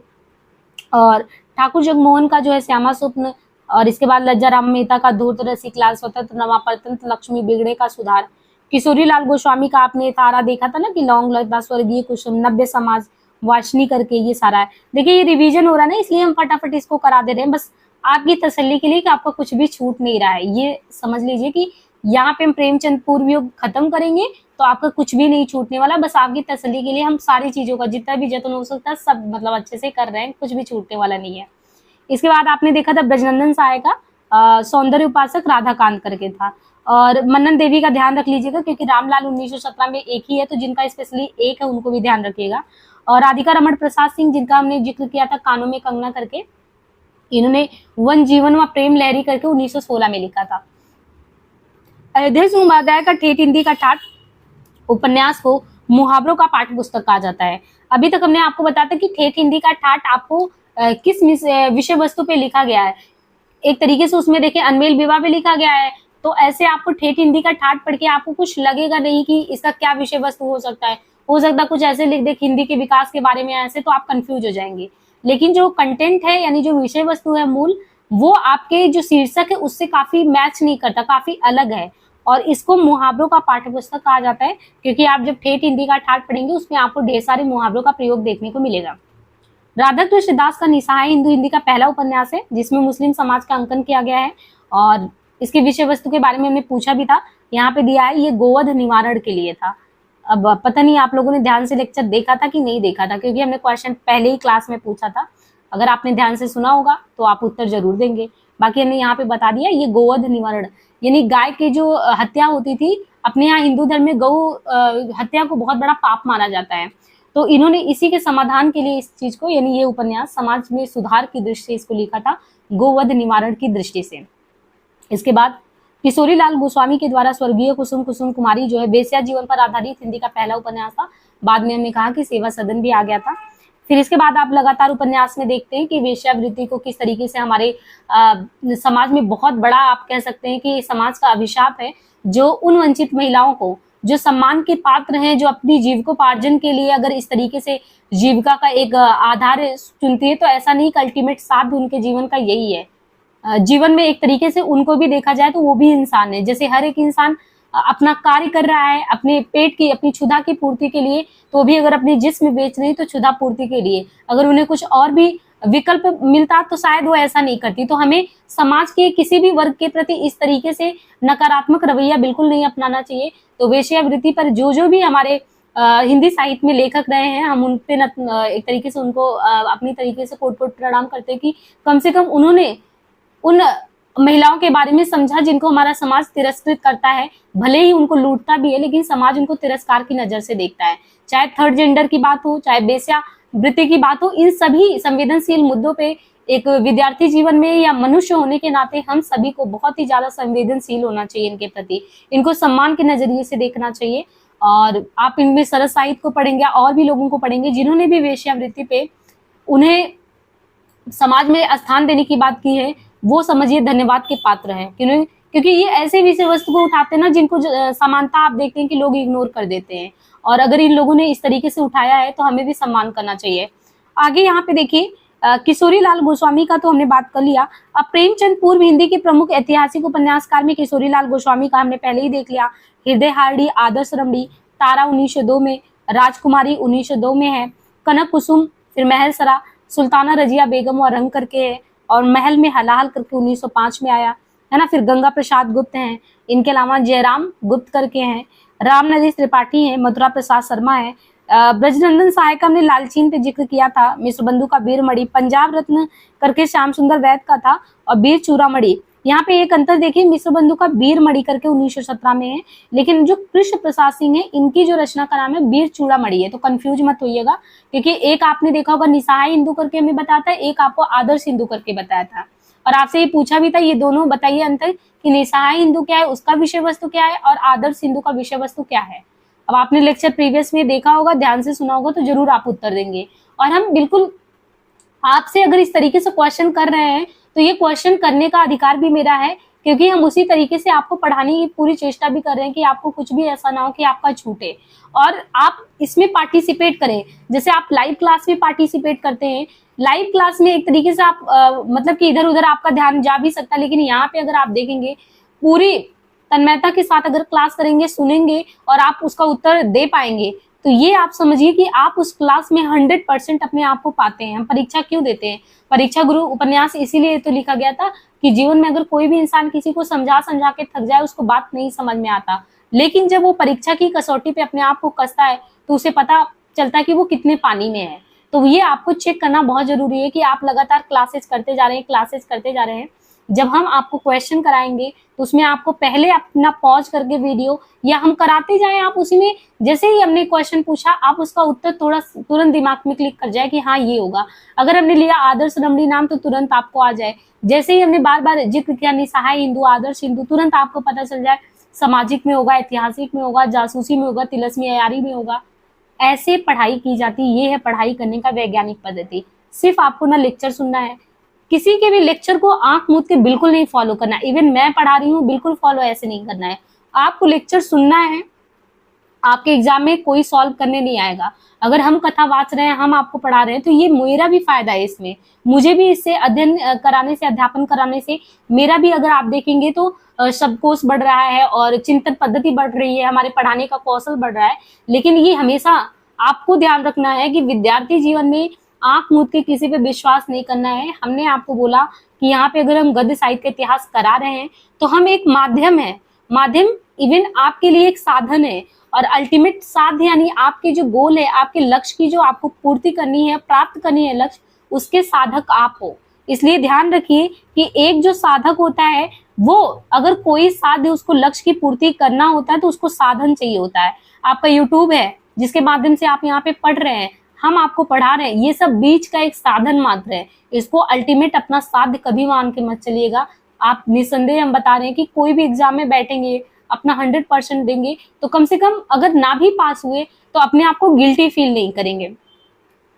और ठाकुर जगमोहन का जो है श्यामा स्वप्न, और इसके बाद लज्जा राम मेहता का धूर्त रसिक लाल स्वतंत्र नवा परतंत्र लक्ष्मी बिगड़े का सुधार। किशोरी लाल गोस्वामी का आपने तारा देखा था ना कि लौंग लता स्वर्गीय कुसुम नव्य समाज वाचनी करके, ये सारा है। देखिए ये रिवीजन हो रहा है ना, इसलिए हम फटाफट इसको करा दे रहे हैं, बस आपकी तसल्ली के लिए कि आपका कुछ भी छूट नहीं रहा है। ये समझ लीजिए कि यहाँ पे हम प्रेमचंद पूर्व युग खत्म करेंगे तो आपका कुछ भी नहीं छूटने वाला, बस आपकी तसल्ली के लिए हम सारी चीजों का जितना भी जतन हो सकता है सब मतलब अच्छे से कर रहे हैं, कुछ भी छूटने वाला नहीं है। इसके बाद आपने देखा था ब्रजनंदन साय का सौंदर्य उपासक राधाकांत करके था। और मन्नन देवी का ध्यान रख लीजिएगा क्योंकि रामलाल 1917 में एक ही है, तो जिनका स्पेशली एक है उनको भी ध्यान रखिएगा। और राधिका रमण प्रसाद सिंह जिनका हमने जिक्र किया था कानों में कंगना करके, इन्होंने वन जीवन व प्रेम लहरी करके 1916 में लिखा था। अयोध्या उपाध्याय का ठेठ हिंदी का ठाठ उपन्यास को मुहावरों का पाठ्य पुस्तक कहा जाता है। अभी तक हमने आपको बताया था कि ठेठ हिंदी का ठाठ आपको किस विषय वस्तु पे लिखा गया है। एक तरीके से उसमें देखिए अनमेल विवाह पे लिखा गया है, तो ऐसे आपको ठेठ हिंदी का ठाठ पढ़ के आपको कुछ लगेगा नहीं कि इसका क्या विषय वस्तु हो सकता है। हो सकता है कुछ ऐसे लिख दे हिंदी के विकास के बारे में ऐसे, तो आप कंफ्यूज हो जाएंगे। लेकिन जो कंटेंट है यानी जो विषय वस्तु है मूल, वो आपके जो शीर्षक है उससे काफी मैच नहीं करता, काफी अलग है। और इसको मुहावरों का पाठ्य पुस्तक कहा जाता है क्योंकि आप जब ठेठ हिंदी का ठाठ पढ़ेंगे उसमें आपको ढेर सारे मुहावरों का प्रयोग देखने को मिलेगा। राधा कृष्ण दास का निसहाय हिंदू हिंदी का पहला उपन्यास है जिसमें मुस्लिम समाज का अंकन किया गया है। और इसके विषय वस्तु के बारे में हमने पूछा भी था, यहाँ पे दिया है, ये गोवध निवारण के लिए था। अब पता नहीं आप लोगों ने ध्यान से लेक्चर देखा था कि नहीं देखा था, क्योंकि हमने क्वेश्चन पहले ही क्लास में पूछा था। अगर आपने ध्यान से सुना होगा तो आप उत्तर जरूर देंगे। बाकी हमने यहाँ पे बता दिया ये गोवध निवारण, यानी गाय की जो हत्या होती थी, अपने यहाँ हिंदू धर्म में गौ हत्या को बहुत बड़ा पाप माना जाता है। तो इन्होंने इसी के समाधान के लिए इस चीज को, यानी ये उपन्यास समाज में सुधार की दृष्टि से इसको लिखा था, गोवध निवारण की दृष्टि से। इसके बाद किशोरी लाल गोस्वामी के द्वारा स्वर्गीय कुसुम कुसुम कुमारी जो है बेश्या जीवन पर आधारित हिंदी का पहला उपन्यास था। बाद में हमने कहा कि सेवा सदन भी आ गया था। फिर इसके बाद आप लगातार उपन्यास में देखते हैं कि वेश्यावृत्ति को किस तरीके से हमारे समाज में बहुत बड़ा, आप कह सकते हैं कि समाज का अभिशाप है, जो उन वंचित महिलाओं को, जो सम्मान के पात्र हैं, जो अपनी जीविकोपार्जन के लिए अगर इस तरीके से जीविका का एक आधार चुनती है, तो ऐसा नहीं कि अल्टीमेट साध उनके जीवन का यही है। जीवन में एक तरीके से उनको भी देखा जाए तो वो भी इंसान है, जैसे हर एक इंसान अपना कार्य कर रहा है अपने पेट की, अपनी क्षुधा की पूर्ति के लिए, तो भी अगर अपनी जिस्म बेच रही तो क्षुधा पूर्ति के लिए। अगर उन्हें कुछ और भी विकल्प मिलता तो शायद वो ऐसा नहीं करती। तो हमें समाज के किसी भी वर्ग के प्रति इस तरीके से नकारात्मक रवैया बिल्कुल नहीं अपनाना चाहिए। तो वेश्यावृत्ति पर जो भी हमारे हिंदी साहित्य में लेखक रहे हैं, हम उन पे एक तरीके से उनको अपनी तरीके से कोट कोट प्रणाम करते हैं कि कम से कम उन्होंने उन महिलाओं के बारे में समझा जिनको हमारा समाज तिरस्कृत करता है। भले ही उनको लूटता भी है, लेकिन समाज उनको तिरस्कार की नजर से देखता है। चाहे थर्ड जेंडर की बात हो, चाहे वेश्यावृत्ति की बात हो, इन सभी संवेदनशील मुद्दों पे एक विद्यार्थी जीवन में या मनुष्य होने के नाते हम सभी को बहुत ही ज्यादा संवेदनशील होना चाहिए इनके प्रति, इनको सम्मान के नजरिए से देखना चाहिए। और आप इनमें सरस साहित्य को पढ़ेंगे, और भी लोगों को पढ़ेंगे जिन्होंने भी वेश्यावृत्ति पे उन्हें समाज में स्थान देने की बात की है, वो समझिए धन्यवाद के पात्र है। क्योंकि ये ऐसे विषय वस्तु को उठाते हैं ना जिनको समानता आप देखते हैं कि लोग इग्नोर कर देते हैं, और अगर इन लोगों ने इस तरीके से उठाया है तो हमें भी सम्मान करना चाहिए। आगे यहाँ पे देखिए, किशोरी लाल गोस्वामी का तो हमने बात कर लिया। अब प्रेमचंद पूर्व हिंदी के प्रमुख ऐतिहासिक उपन्यासकार में किशोरी लाल गोस्वामी का हमने पहले ही देख लिया। हृदय हार्डी, आदर्श रमणी, तारा 1902 में, राजकुमारी 1902 में है, कनक कुसुम, फिर महल सरा, सुल्ताना रजिया बेगम और रंग करके है, और महल में हलाहल करके 1905 में आया है ना। फिर गंगा प्रसाद गुप्त हैं, इनके अलावा जयराम गुप्त करके हैं, राम नरेश त्रिपाठी हैं, मथुरा प्रसाद शर्मा है, ब्रजनंदन सहाय का हमने लालचीन पे जिक्र किया था, मिश्र बंधु का वीरमणि, पंजाब रत्न करके श्याम सुंदर वैद का था, और वीर चूड़ामणि। यहाँ पे एक अंतर देखिए, मिश्र बंधु का वीरमणि करके 1917 में है, लेकिन जो कृष्ण प्रसाद सिंह है इनकी जो रचना का नाम है वीर चूड़ामणि है। तो कंफ्यूज मत होइएगा, क्योंकि एक आपने देखा होगा निसहाय हिंदू करके हमें बताता है, एक आपको आदर्श हिंदू करके बताया था, और आपसे ये पूछा भी था ये दोनों बताइए अंतर कि निसहाय हिंदू क्या है, उसका विषय वस्तु क्या है, और आदर्श हिंदू का विषय वस्तु क्या है। अब आपने लेक्चर प्रीवियस में देखा होगा, ध्यान से सुना होगा, तो जरूर आप उत्तर देंगे। और हम बिल्कुल आपसे अगर इस तरीके से क्वेश्चन कर रहे हैं तो ये क्वेश्चन करने का अधिकार भी मेरा है, क्योंकि हम उसी तरीके से आपको पढ़ाने की पूरी चेष्टा भी कर रहे हैं कि आपको कुछ भी ऐसा ना हो कि आपका छूटे, और आप इसमें पार्टिसिपेट करें। जैसे आप लाइव क्लास में पार्टिसिपेट करते हैं, लाइव क्लास में एक तरीके से आप मतलब कि इधर उधर आपका ध्यान जा भी सकता है, लेकिन यहाँ पे अगर आप देखेंगे पूरी तन्मयता के साथ अगर क्लास करेंगे, सुनेंगे और आप उसका उत्तर दे पाएंगे, तो ये आप समझिए कि आप उस क्लास में 100% अपने आप को पाते हैं। हम परीक्षा क्यों देते हैं? परीक्षा गुरु उपन्यास इसीलिए तो लिखा गया था कि जीवन में अगर कोई भी इंसान किसी को समझा समझा के थक जाए, उसको बात नहीं समझ में आता, लेकिन जब वो परीक्षा की कसौटी पे अपने आप को कसता है तो उसे पता चलता है कि वो कितने पानी में है। तो ये आपको चेक करना बहुत जरूरी है कि आप लगातार क्लासेस करते जा रहे हैं। जब हम आपको क्वेश्चन कराएंगे तो उसमें आपको पहले अपना पॉज करके वीडियो, या हम कराते जाएं, आप उसी में जैसे ही हमने क्वेश्चन पूछा आप उसका उत्तर थोड़ा तुरंत दिमाग में क्लिक कर जाए कि हाँ ये होगा। अगर हमने लिया आदर्श रमणी नाम तो तुरंत आपको आ जाए। जैसे ही हमने बार बार जिक्र किया निसहाय हिंदू, आदर्श हिंदू, तुरंत आपको पता चल जाए सामाजिक में होगा, ऐतिहासिक में होगा, जासूसी में होगा, तिलस्मी अयारी में होगा। ऐसे पढ़ाई की जाती, ये है पढ़ाई करने का वैज्ञानिक पद्धति। सिर्फ आपको ना लेक्चर सुनना है, किसी के भी लेक्चर को आंख मूंद के बिल्कुल नहीं फॉलो करना। इवन मैं पढ़ा रही हूँ, बिल्कुल फॉलो ऐसे नहीं करना है। आपको लेक्चर सुनना है, आपके एग्जाम में कोई सॉल्व करने नहीं आएगा। अगर हम कथा वाच रहे हैं, हम आपको पढ़ा रहे हैं, तो ये मेरा भी फायदा है इसमें। मुझे भी इससे अध्ययन कराने से, अध्यापन कराने से मेरा भी, अगर आप देखेंगे तो शब्दकोश बढ़ रहा है और चिंतन पद्धति बढ़ रही है, हमारे पढ़ाने का कौशल बढ़ रहा है। लेकिन ये हमेशा आपको ध्यान रखना है कि विद्यार्थी जीवन में आंख मूंद के किसी पे विश्वास नहीं करना है। हमने आपको बोला कि यहाँ पे अगर हम गद्य साहित्य का इतिहास करा रहे हैं तो हम एक माध्यम है, माध्यम इवन आपके लिए एक साधन है, और अल्टीमेट साध्य यानी आपके जो गोल है, आपके लक्ष्य की जो आपको पूर्ति करनी है, प्राप्त करनी है लक्ष्य, उसके साधक आप हो। इसलिए ध्यान रखिए कि एक जो साधक होता है वो अगर कोई साध्य उसको लक्ष्य की पूर्ति करना होता है तो उसको साधन चाहिए होता है। आपका यूट्यूब है जिसके माध्यम से आप यहाँ पे पढ़ रहे हैं, हम आपको पढ़ा रहे हैं, ये सब बीच का एक साधन मात्र है। इसको अल्टीमेट अपना साध्य कभी मान के मत चलिएगा। आप निसंदेह हम बता रहे हैं कि कोई भी एग्जाम में बैठेंगे, अपना 100% देंगे, तो कम से कम अगर ना भी पास हुए तो अपने आप को गिल्टी फील नहीं करेंगे,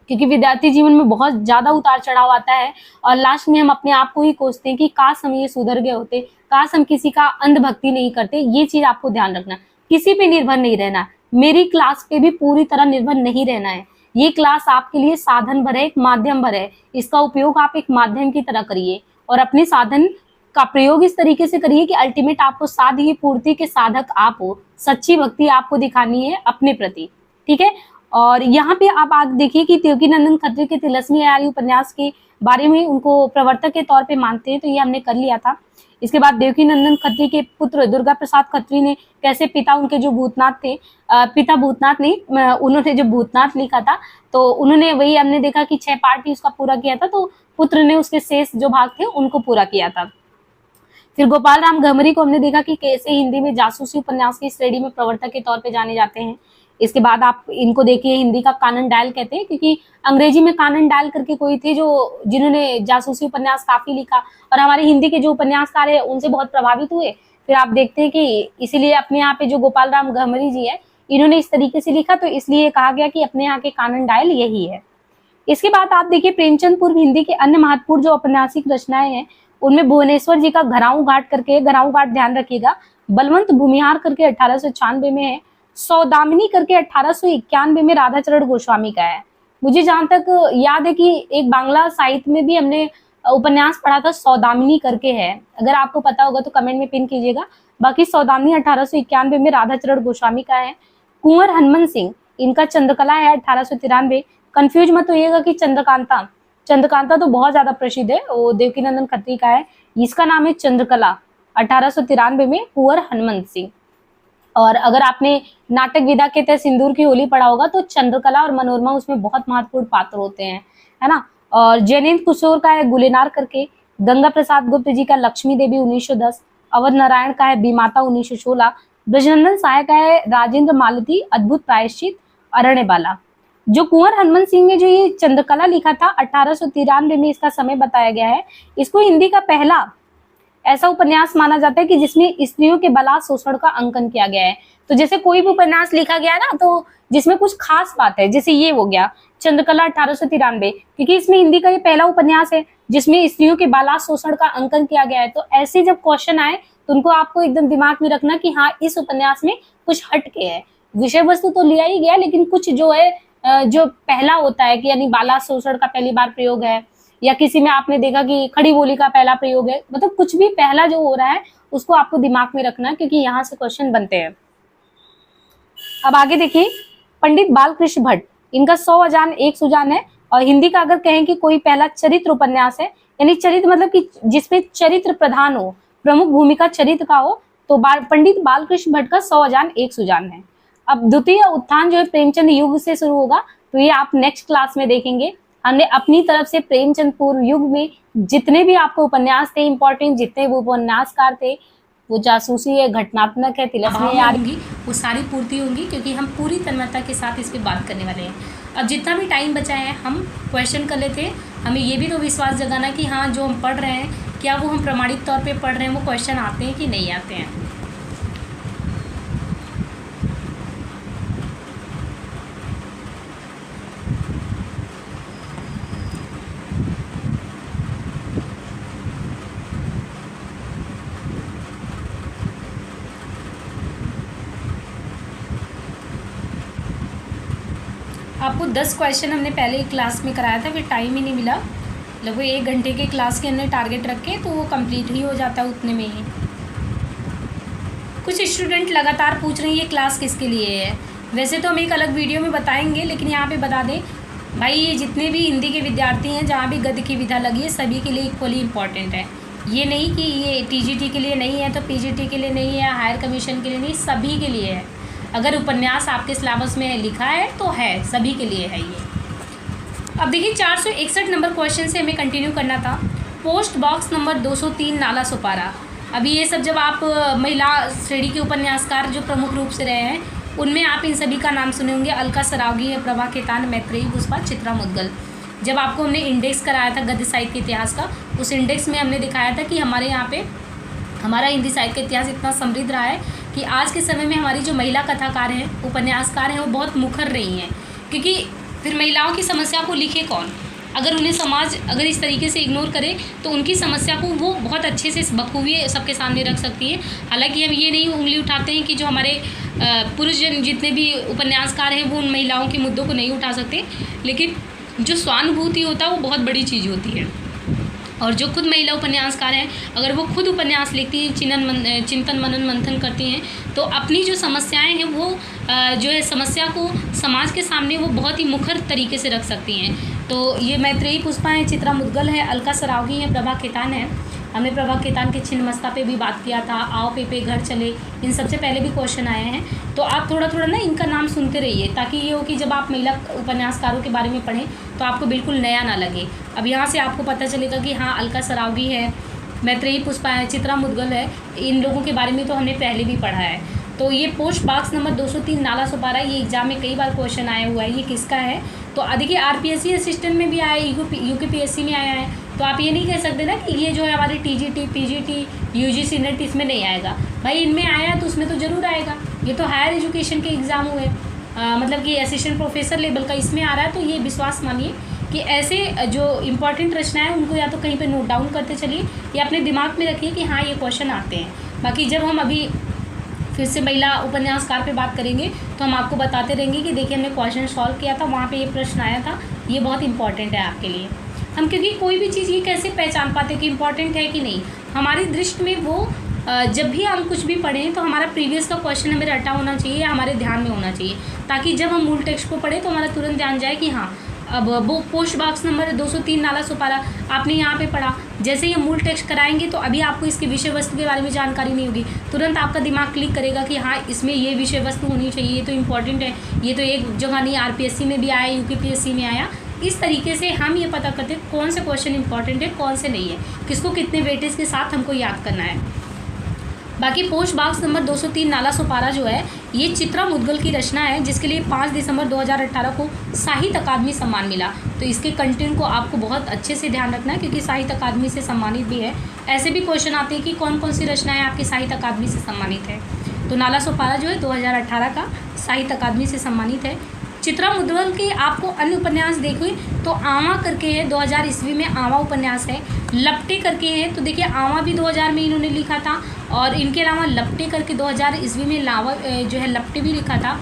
क्योंकि विद्यार्थी जीवन में बहुत ज्यादा उतार चढ़ाव आता है और लास्ट में हम अपने आप को ही कोसते हैं कि काश हम ये सुधर गए होते, काश हम किसी का अंधभक्ति नहीं करते। ये चीज आपको ध्यान रखना, किसी पे निर्भर नहीं रहना, मेरी क्लास पे भी पूरी तरह निर्भर नहीं रहना है। ये क्लास आपके लिए साधन भर है, एक माध्यम भर है, इसका उपयोग आप एक माध्यम की तरह करिए और अपने साधन का प्रयोग इस तरीके से करिए कि अल्टीमेट आपको साध्य की पूर्ति के साधक आप हो, सच्ची भक्ति आपको दिखानी है अपने प्रति, ठीक है। और यहाँ पे आप आगे देखिए कि देवकीनंदन खत्री के तिलस्मी अयारी उपन्यास के बारे में उनको प्रवर्तक के तौर पे मानते हैं, तो ये हमने कर लिया था। इसके बाद देवकीनंदन खत्री के पुत्र दुर्गा प्रसाद खत्री ने कैसे पिता उनके जो भूतनाथ थे, पिता भूतनाथ नहीं, उन्होंने जो भूतनाथ लिखा था तो उन्होंने वही हमने देखा कि 6 पार्ट ही उसका पूरा किया था, तो पुत्र ने उसके शेष जो भाग थे उनको पूरा किया था। फिर गोपाल राम गहमरी को हमने देखा कि कैसे हिंदी में जासूसी उपन्यास की श्रेणी में प्रवर्तक के तौर पे जाने जाते हैं। इसके बाद आप इनको देखिए, हिंदी का कानन डायल कहते हैं, क्योंकि अंग्रेजी में कानन डायल करके कोई थे जो जिन्होंने जासूसी उपन्यास काफी लिखा और हमारे हिंदी के जो उपन्यासकार है उनसे बहुत प्रभावित हुए। फिर आप देखते हैं कि इसीलिए अपने यहाँ पे जो गोपाल राम गहमरी जी है, इन्होंने इस तरीके से लिखा, तो इसलिए कहा गया कि अपने यहाँ के कानन डायल यही है। इसके बाद आप देखिए प्रेमचंद पूर्व हिंदी के अन्य महत्वपूर्ण जो औपन्यासिक रचनाएं हैं उनमें भुवनेश्वर जी का घराऊ घाट करके, घराऊ घाट ध्यान रखिएगा, बलवंत भूमिहार करके 1896 में है, सौदामिनी करके 1891 में राधाचरण गोस्वामी का है। मुझे जहां तक याद है कि एक बांग्ला साहित्य में भी हमने उपन्यास पढ़ा था, सौदामिनी करके है, अगर आपको पता होगा तो कमेंट में पिन कीजिएगा। बाकी सौदामिनी 1891 में राधाचरण गोस्वामी का है। कुंवर हनुमंत सिंह, इनका चंद्रकला है 1893। कंफ्यूज मत होइएगा कि चंद्रकांता, चंद्रकांता तो बहुत ज्यादा प्रसिद्ध है, वो देवकीनंदन खत्री का है, इसका नाम है चंद्रकला 1893 में कुंवर हनुमंत सिंह। और अगर आपने नाटक विधा के तहत सिंदूर की होली पढ़ा होगा तो चंद्रकला और मनोरमा उसमें बहुत महत्वपूर्ण पात्र होते हैं, है ना। और जैनेन्द्र किशोर का है गुलेनार करके, गंगा प्रसाद गुप्त जी का लक्ष्मी देवी 1910, अवध नारायण का है बीमाता 1916, ब्रजनंदन साय का है राजेंद्र मालती अद्भुत प्रायश्चित, अरण्यबाला। जो कुंवर हनुमंत सिंह ने जो ये चंद्रकला लिखा था 1893 में इसका समय बताया गया है, इसको हिंदी का पहला ऐसा उपन्यास माना जाता है कि जिसमें स्त्रियों के बलात् शोषण का अंकन किया गया है। तो जैसे कोई भी उपन्यास लिखा गया है ना, तो जिसमें कुछ खास बात है, जैसे ये हो गया चंद्रकला 1893, क्योंकि इसमें हिंदी का ये पहला उपन्यास है जिसमें स्त्रियों के बलात् शोषण का अंकन किया गया है। तो ऐसे जब क्वेश्चन आए तो उनको आपको एकदम दिमाग में रखना कि हाँ, इस उपन्यास में कुछ हट के है, विषय वस्तु तो लिया ही गया लेकिन कुछ जो है जो पहला होता है कि यानी बाला शोषण का पहली बार प्रयोग है, या किसी में आपने देखा कि खड़ी बोली का पहला प्रयोग है, मतलब कुछ भी पहला जो हो रहा है उसको आपको दिमाग में रखना, क्योंकि यहाँ से क्वेश्चन बनते हैं। अब आगे देखिए, पंडित बालकृष्ण भट्ट, इनका 100 अजान 1 सुजान है, और हिंदी का अगर कहें कि कोई पहला चरित्र उपन्यास है, यानी चरित्र मतलब कि जिसपे चरित्र प्रधान हो, प्रमुख भूमिका चरित्र का हो, तो पंडित बालकृष्ण भट्ट का 100 अजान 1 सुजान है। अब द्वितीय उत्थान जो है प्रेमचंद युग से शुरू होगा, तो ये आप नेक्स्ट क्लास में देखेंगे। हमने अपनी तरफ से प्रेमचंद पूर्व युग में जितने भी आपको उपन्यास थे इंपॉर्टेंट, जितने वो उपन्यासकार थे, वो जासूसी है, घटनात्मक है, तिलस्मी होंगी, वो सारी पूर्ति होंगी, क्योंकि हम पूरी तन्मयता के साथ इस पे बात करने वाले हैं। अब जितना भी टाइम बचा है हम क्वेश्चन कर लेते हैं। हमें ये भी तो विश्वास जगाना कि हाँ, जो हम पढ़ रहे हैं क्या वो हम प्रमाणित तौर पे पढ़ रहे हैं, वो क्वेश्चन आते हैं कि नहीं आते हैं। आपको 10 क्वेश्चन हमने पहले क्लास में कराया था, फिर टाइम ही नहीं मिला, लगभग 1 घंटे के क्लास के अंदर टारगेट रखे तो वो कंप्लीट ही हो जाता है उतने में ही। कुछ स्टूडेंट लगातार पूछ रहे हैं ये क्लास किसके लिए है। वैसे तो हम एक अलग वीडियो में बताएंगे, लेकिन यहाँ पे बता दें भाई, ये जितने भी हिंदी के विद्यार्थी हैं जहाँ भी गद्य की विधा लगी है सभी के लिए इक्वली इम्पॉर्टेंट है। ये नहीं कि ये टीजीटी के लिए नहीं है तो पीजीटी के लिए नहीं है, हायर कमीशन के लिए नहीं, सभी के लिए है। अगर उपन्यास आपके सिलेबस में लिखा है तो है, सभी के लिए है ये। अब देखिए 461 नंबर क्वेश्चन से हमें कंटिन्यू करना था। पोस्ट बॉक्स नंबर 203 नाला सुपारा, अभी ये सब जब आप महिला श्रेणी के उपन्यासकार जो प्रमुख रूप से रहे हैं, उनमें आप इन सभी का नाम सुने होंगे। अलका सरावगी है, प्रभा खेतान, मैत्रेयी पुष्पा, चित्रा मुद्गल। जब आपको हमने इंडेक्स कराया था गद्य साहित्य के इतिहास का, उस इंडेक्स में हमने दिखाया था कि हमारे यहाँ पे हमारा हिंदी साहित्य का इतिहास इतना समृद्ध रहा है कि आज के समय में हमारी जो महिला कथाकार हैं, उपन्यासकार हैं, वो बहुत मुखर रही हैं। क्योंकि फिर महिलाओं की समस्या को लिखे कौन? अगर उन्हें समाज अगर इस तरीके से इग्नोर करे तो उनकी समस्या को वो बहुत अच्छे से बखूबी सबके सामने रख सकती है। हालांकि हम ये नहीं उंगली उठाते हैं कि जो हमारे पुरुष जन जितने भी उपन्यासकार हैं वो उन महिलाओं के मुद्दों को नहीं उठा सकते, लेकिन जो स्वानुभूति होता है वो बहुत बड़ी चीज़ होती है। और जो खुद महिला उपन्यासकार हैं, अगर वो खुद उपन्यास लिखती हैं, चिंतन मनन मंथन करती हैं, तो अपनी जो समस्याएं हैं वो जो है समस्या को समाज के सामने वो बहुत ही मुखर तरीके से रख सकती हैं। तो ये मैत्रेयी पुष्पा है, चित्रा मुद्गल है, अलका सरावगी है, प्रभा खेतान है। हमने प्रभा खेतान के छिन्नमस्ता पे भी बात किया था, आओ पे घर चले, इन सबसे पहले भी क्वेश्चन आए हैं। तो आप थोड़ा थोड़ा ना इनका नाम सुनते रहिए, ताकि ये हो कि जब आप महिला उपन्यासकारों के बारे में पढ़ें तो आपको बिल्कुल नया ना लगे। अब यहाँ से आपको पता चलेगा कि हाँ, अलका सरावगी है, मैत्रेयी पुष्पा है, चित्रा मुद्गल है, इन लोगों के बारे में तो हमने पहले भी पढ़ा है। तो ये पोस्ट बॉक्स नंबर 203 नाला सुपारा, ये एग्जाम में कई बार क्वेश्चन आया हुआ है, ये किसका है? तो देखिए आरपीएससी असिस्टेंट में भी आया है, यूकेपीएससी में आया है। तो आप ये नहीं कह सकते ना कि ये जो है हमारे टीजीटी, पीजीटी, यूजीसी, नेट इसमें नहीं आएगा। भाई इनमें आया है तो उसमें तो ज़रूर आएगा। ये तो हायर एजुकेशन के एग्ज़ाम हुए, मतलब कि असिस्टेंट प्रोफेसर लेवल का इसमें आ रहा है। तो ये विश्वास मानिए कि ऐसे जो इम्पॉर्टेंट रचनाएँ उनको या तो कहीं पर नोट डाउन करते चलिए या अपने दिमाग में रखिए कि हाँ ये क्वेश्चन आते हैं। बाकी जब हम अभी फिर से महिला उपन्यासकार पे बात करेंगे तो हम आपको बताते रहेंगे कि देखिए हमने क्वेश्चन सॉल्व किया था, वहाँ पे ये प्रश्न आया था, ये बहुत इंपॉर्टेंट है आपके लिए। हम क्योंकि कोई भी चीज़ ये कैसे पहचान पाते कि इम्पॉर्टेंट है कि नहीं, हमारी दृष्टि में वो जब भी हम कुछ भी पढ़ें तो हमारा प्रीवियस का क्वेश्चन हमें रटा होना चाहिए या हमारे ध्यान में होना चाहिए, ताकि जब हम मूल टेक्स्ट को पढ़ें तो हमारा तुरंत ध्यान जाए कि हाँ अब वो पोस्ट बॉक्स नंबर 203 नाला सुपारा आपने यहाँ पे पढ़ा, जैसे ये मूल टेक्स्ट कराएंगे तो अभी आपको इसके विषय वस्तु के बारे में जानकारी नहीं होगी, तुरंत आपका दिमाग क्लिक करेगा कि हाँ इसमें ये विषय वस्तु होनी चाहिए, ये तो इम्पॉर्टेंट है, ये तो एक जगह नहीं आरपीएससी में भी आया, यूकेपीएससी में आया। इस तरीके से हम ये पता करते हैं कौन से क्वेश्चन इंपॉर्टेंट है, कौन से नहीं है, किसको कितने वेटेज के साथ हमको याद करना है। बाकी पोस्ट बॉक्स नंबर 203 नाला सुपारा जो है ये चित्रा मुद्गल की रचना है, जिसके लिए 5 दिसंबर 2018 को साहित्य अकादमी सम्मान मिला। तो इसके कंटेंट को आपको बहुत अच्छे से ध्यान रखना है, क्योंकि साहित्य अकादमी से सम्मानित भी है। ऐसे भी क्वेश्चन आते हैं कि कौन कौन सी रचनाएं आपकी साहित्य अकादमी से सम्मानित है। तो नाला सुपारा जो है 2018 का साहित्य अकादमी से सम्मानित है। चित्रा मुद्गल के आपको अन्य उपन्यास देखें तो आवा करके है, 2000 ईस्वी में आवा उपन्यास है। लपटे करके है, तो देखिए आवा भी 2000 में इन्होंने लिखा था, और इनके अलावा लपटे करके 2000 ईस्वी में लावा जो है लपटे भी लिखा था।